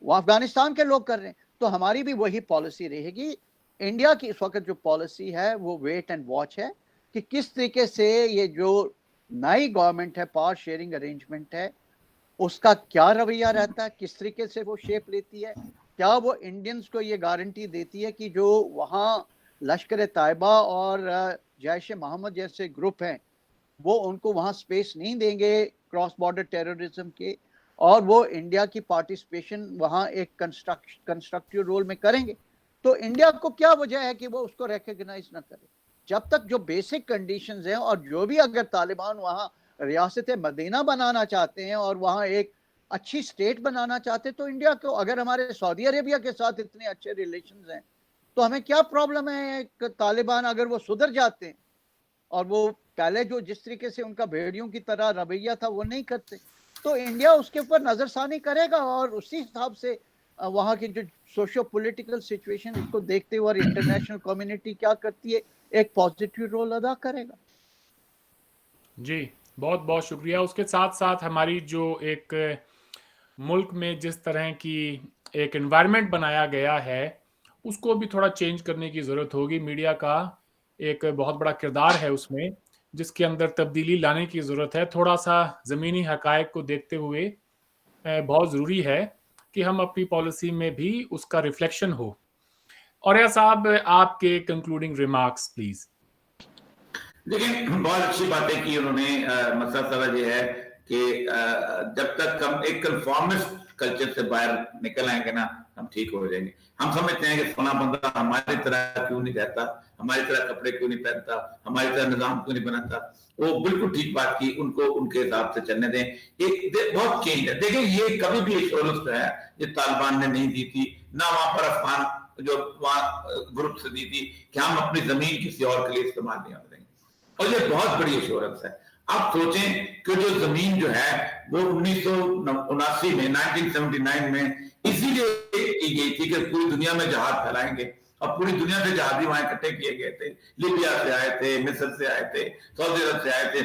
वो अफगानिस्तान के लोग कर रहे हैं। तो हमारी भी वही पॉलिसी रहेगी। इंडिया की इस वक्त जो पॉलिसी है वो वेट एंड वॉच है कि किस तरीके से ये जो नई गवर्नमेंट है, पावर शेयरिंग अरेंजमेंट है, उसका क्या रवैया रहता है, किस तरीके से वो शेप लेती है। क्या वो इंडियंस को ये गारंटी देती है कि जो वहाँ लश्कर तैयबा और जैश मोहम्मद जैसे ग्रुप हैं, वो उनको वहाँ स्पेस नहीं देंगे क्रॉस बॉर्डर टेररिज्म के, और वो इंडिया की पार्टिसिपेशन वहाँ एक कंस्ट्रक्टिव रोल में करेंगे। तो इंडिया को क्या वजह है कि वो उसको रिकग्नाइज ना करे? जब तक जो बेसिक कंडीशंस हैं, और जो भी अगर तालिबान वहाँ रियासत मदीना बनाना चाहते हैं और वहाँ एक अच्छी स्टेट बनाना चाहते हैं, तो इंडिया को, अगर हमारे सऊदी अरेबिया के साथ इतने अच्छे रिलेशंस हैं, तो हमें क्या प्रॉब्लम है? तालिबान अगर वो सुधर जाते हैं और वो पहले जो जिस तरीके से उनका भेड़ियों की तरह रवैया था वो नहीं करते, तो इंडिया उसके ऊपर नजरसानी करेगा, और उसी हिसाब से वहाँ की जो सोशो पॉलिटिकल सिचुएशन, इसको देखते हुए और इंटरनेशनल कम्युनिटी क्या करती है, एक पॉजिटिव रोल अदा करेगा। जी, बहुत बहुत शुक्रिया। उसके साथ साथ हमारी जो एक मुल्क में जिस तरह की एक एनवायरनमेंट बनाया गया है, उसको भी थोड़ा चेंज करने की ज़रूरत होगी। मीडिया का एक बहुत बड़ा किरदार है उसमें, जिसके अंदर तब्दीली लाने की ज़रूरत है। थोड़ा सा ज़मीनी हकायक को देखते हुए बहुत ज़रूरी है कि हम अपनी पॉलिसी में भी उसका रिफ्लेक्शन हो। औरैया साहब, आपके कंक्लूडिंग रिमार्क्स प्लीज़। लेकिन बहुत अच्छी बातें की उन्होंने। मसला सारा ये है कि जब तक हम एक कन्फॉर्मिस्ट कल्चर से बाहर निकल आएंगे ना, हम ठीक हो जाएंगे। हम समझते हैं कि फला बंदा हमारी तरह क्यों नहीं रहता, हमारी तरह कपड़े क्यों नहीं पहनता, हमारी तरह निजाम क्यों नहीं बनाता। वो बिल्कुल ठीक बात की, उनको उनके हिसाब से चलने दें। एक बहुत चेंज है। देखिए, ये कभी भी एश्योरेंस जो है ये तालिबान ने नहीं दी थी, ना वहां पर अफगान जो वहां ग्रुप से दी थी कि हम अपनी जमीन किसी और के लिए इस्तेमाल नहीं होने देंगे, और ये बहुत बड़ी एश्योरेंस है। आप सोचें कि जो जमीन जो है वो 1979 में 1979 में इसीलिए की गई थी कि पूरी दुनिया में जहाज फैलाएंगे, और पूरी दुनिया से जहाज वहां इकट्ठे किए गए थे। लीबिया से आए थे, मिस्र से आए थे, सऊदी अरब से आए थे,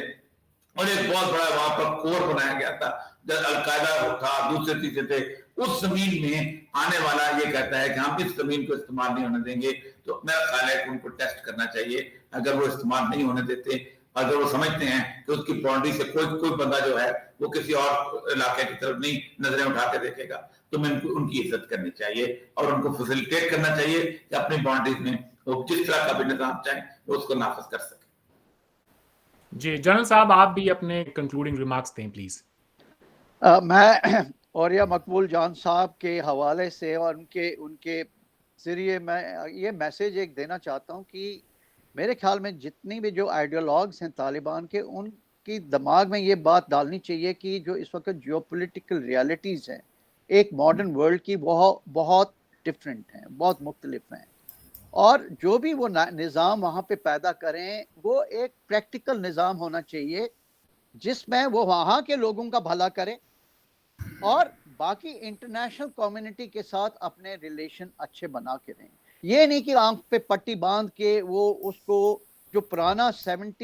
और एक बहुत बड़ा वहां पर कोर बनाया गया था। जब अलकायदा था, दूसरे तीसरे थे। उस जमीन में आने वाला ये कहता है कि हम इस जमीन को इस्तेमाल नहीं होने देंगे, तो मेरा ख्याल है कि उनको टेस्ट करना चाहिए। अगर वो इस्तेमाल नहीं होने देते, अगर वो समझते हैं कि उसकी बाउंड्री से कोई बंदा जो है वो किसी और इलाके की तरफ नहीं नजरें उठा के देखेगा, तो मैं उनकी इज्जत करनी चाहिए और उनको फैसिलिटेट करना चाहिए कि अपनी बाउंड्रीज में वो जिस तरह का भी निजाम चाहे वो उसको नाफिज कर सके। जी, जनरल साहब, आप भी अपने कंक्लूडिंग रिमार्क्स दें प्लीज। मैं औरिया मकबूल जान साहब के हवाले से और उनके जरिए मैं ये मैसेज एक देना चाहता हूँ कि मेरे ख्याल में जितनी भी जो आइडियोलॉग्स हैं तालिबान के, उनकी दिमाग में ये बात डालनी चाहिए कि जो इस वक्त जियोपॉलिटिकल रियलिटीज़ हैं एक मॉडर्न वर्ल्ड की, बहुत बहुत डिफरेंट हैं, बहुत मुख्तलिफ हैं, और जो भी वो निज़ाम वहाँ पे पैदा करें वो एक प्रैक्टिकल निज़ाम होना चाहिए जिसमें वो वहाँ के लोगों का भला करें और बाकी इंटरनेशनल कम्युनिटी के साथ अपने रिलेशन अच्छे बना के रहें। ये नहीं कि आंख पे पट्टी बांध के वो उसको जो पुराना 7th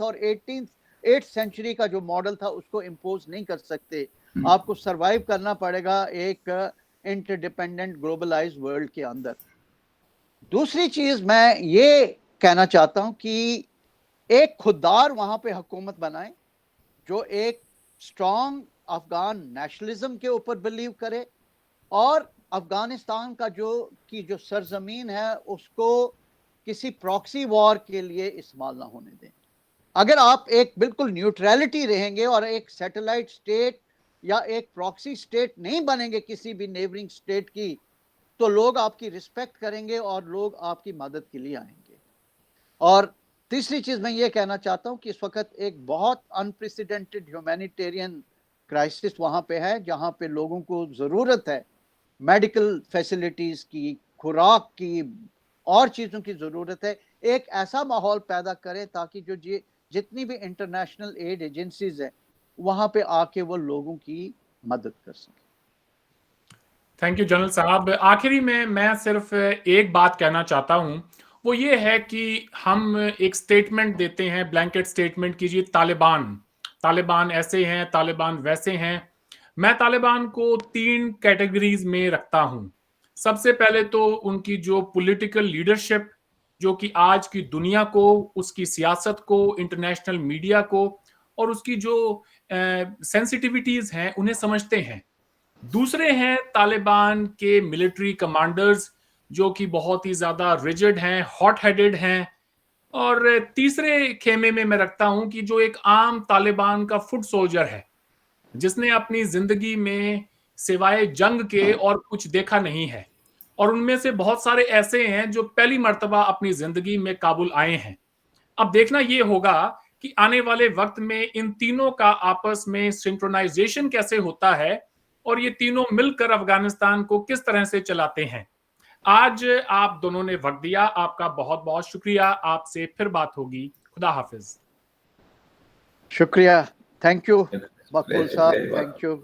और 8th सेंचुरी का जो मॉडल था उसको इम्पोज नहीं कर सकते। आपको सरवाइव करना पड़ेगा एक इंटरडिपेंडेंट ग्लोबलाइज्ड वर्ल्ड के अंदर। दूसरी चीज मैं ये कहना चाहता हूं कि एक खुददार वहां पे हुकूमत बनाए जो एक स्ट्रॉन्ग अफगान नेशनलिज्म के ऊपर बिलीव करे और अफगानिस्तान का जो सरजमीन है उसको किसी प्रॉक्सी वॉर के लिए इस्तेमाल ना होने दें। अगर आप एक बिल्कुल न्यूट्रलिटी रहेंगे और एक सैटेलाइट स्टेट या एक प्रॉक्सी स्टेट नहीं बनेंगे किसी भी नेबरिंग स्टेट की, तो लोग आपकी रिस्पेक्ट करेंगे और लोग आपकी मदद के लिए आएंगे। और तीसरी चीज मैं ये कहना चाहता हूं कि इस वक्त एक बहुत अनप्रेसिडेंटेड ह्यूमैनिटेरियन क्राइसिस वहां पे है जहां पे लोगों को जरूरत है मेडिकल फैसिलिटीज की, खुराक की और चीजों की जरूरत है। एक ऐसा माहौल पैदा करें ताकि जो जितनी भी इंटरनेशनल एड एजेंसीज हैं वहां पे आके वो लोगों की मदद कर सकें। थैंक यू जनरल साहब। आखिरी में मैं सिर्फ एक बात कहना चाहता हूं, वो ये है कि हम एक स्टेटमेंट देते हैं, ब्लैंकेट स्टेटमेंट की जी तालिबान ऐसे हैं, तालिबान वैसे हैं। मैं तालिबान को 3 कैटेगरीज में रखता हूं। सबसे पहले तो उनकी जो पॉलिटिकल लीडरशिप, जो कि आज की दुनिया को, उसकी सियासत को, इंटरनेशनल मीडिया को और उसकी जो सेंसिटिविटीज हैं उन्हें समझते हैं। दूसरे हैं तालिबान के मिलिट्री कमांडर्स जो कि बहुत ही ज्यादा रिजिड हैं, हॉट हेडेड हैं। और तीसरे खेमे में मैं रखता हूं कि जो एक आम तालिबान का फुट सोल्जर है जिसने अपनी जिंदगी में सिवाय जंग के और कुछ देखा नहीं है, और उनमें से बहुत सारे ऐसे हैं जो पहली मर्तबा अपनी जिंदगी में काबुल आए हैं। अब देखना ये होगा कि आने वाले वक्त में इन तीनों का आपस में सिंक्रोनाइजेशन कैसे होता है और ये तीनों मिलकर अफगानिस्तान को किस तरह से चलाते हैं। आज आप दोनों ने वक्त दिया, आपका बहुत बहुत शुक्रिया। आपसे फिर बात होगी। खुदा हाफिज। शुक्रिया। थैंक यू मकबूल साहब, थैंक यू।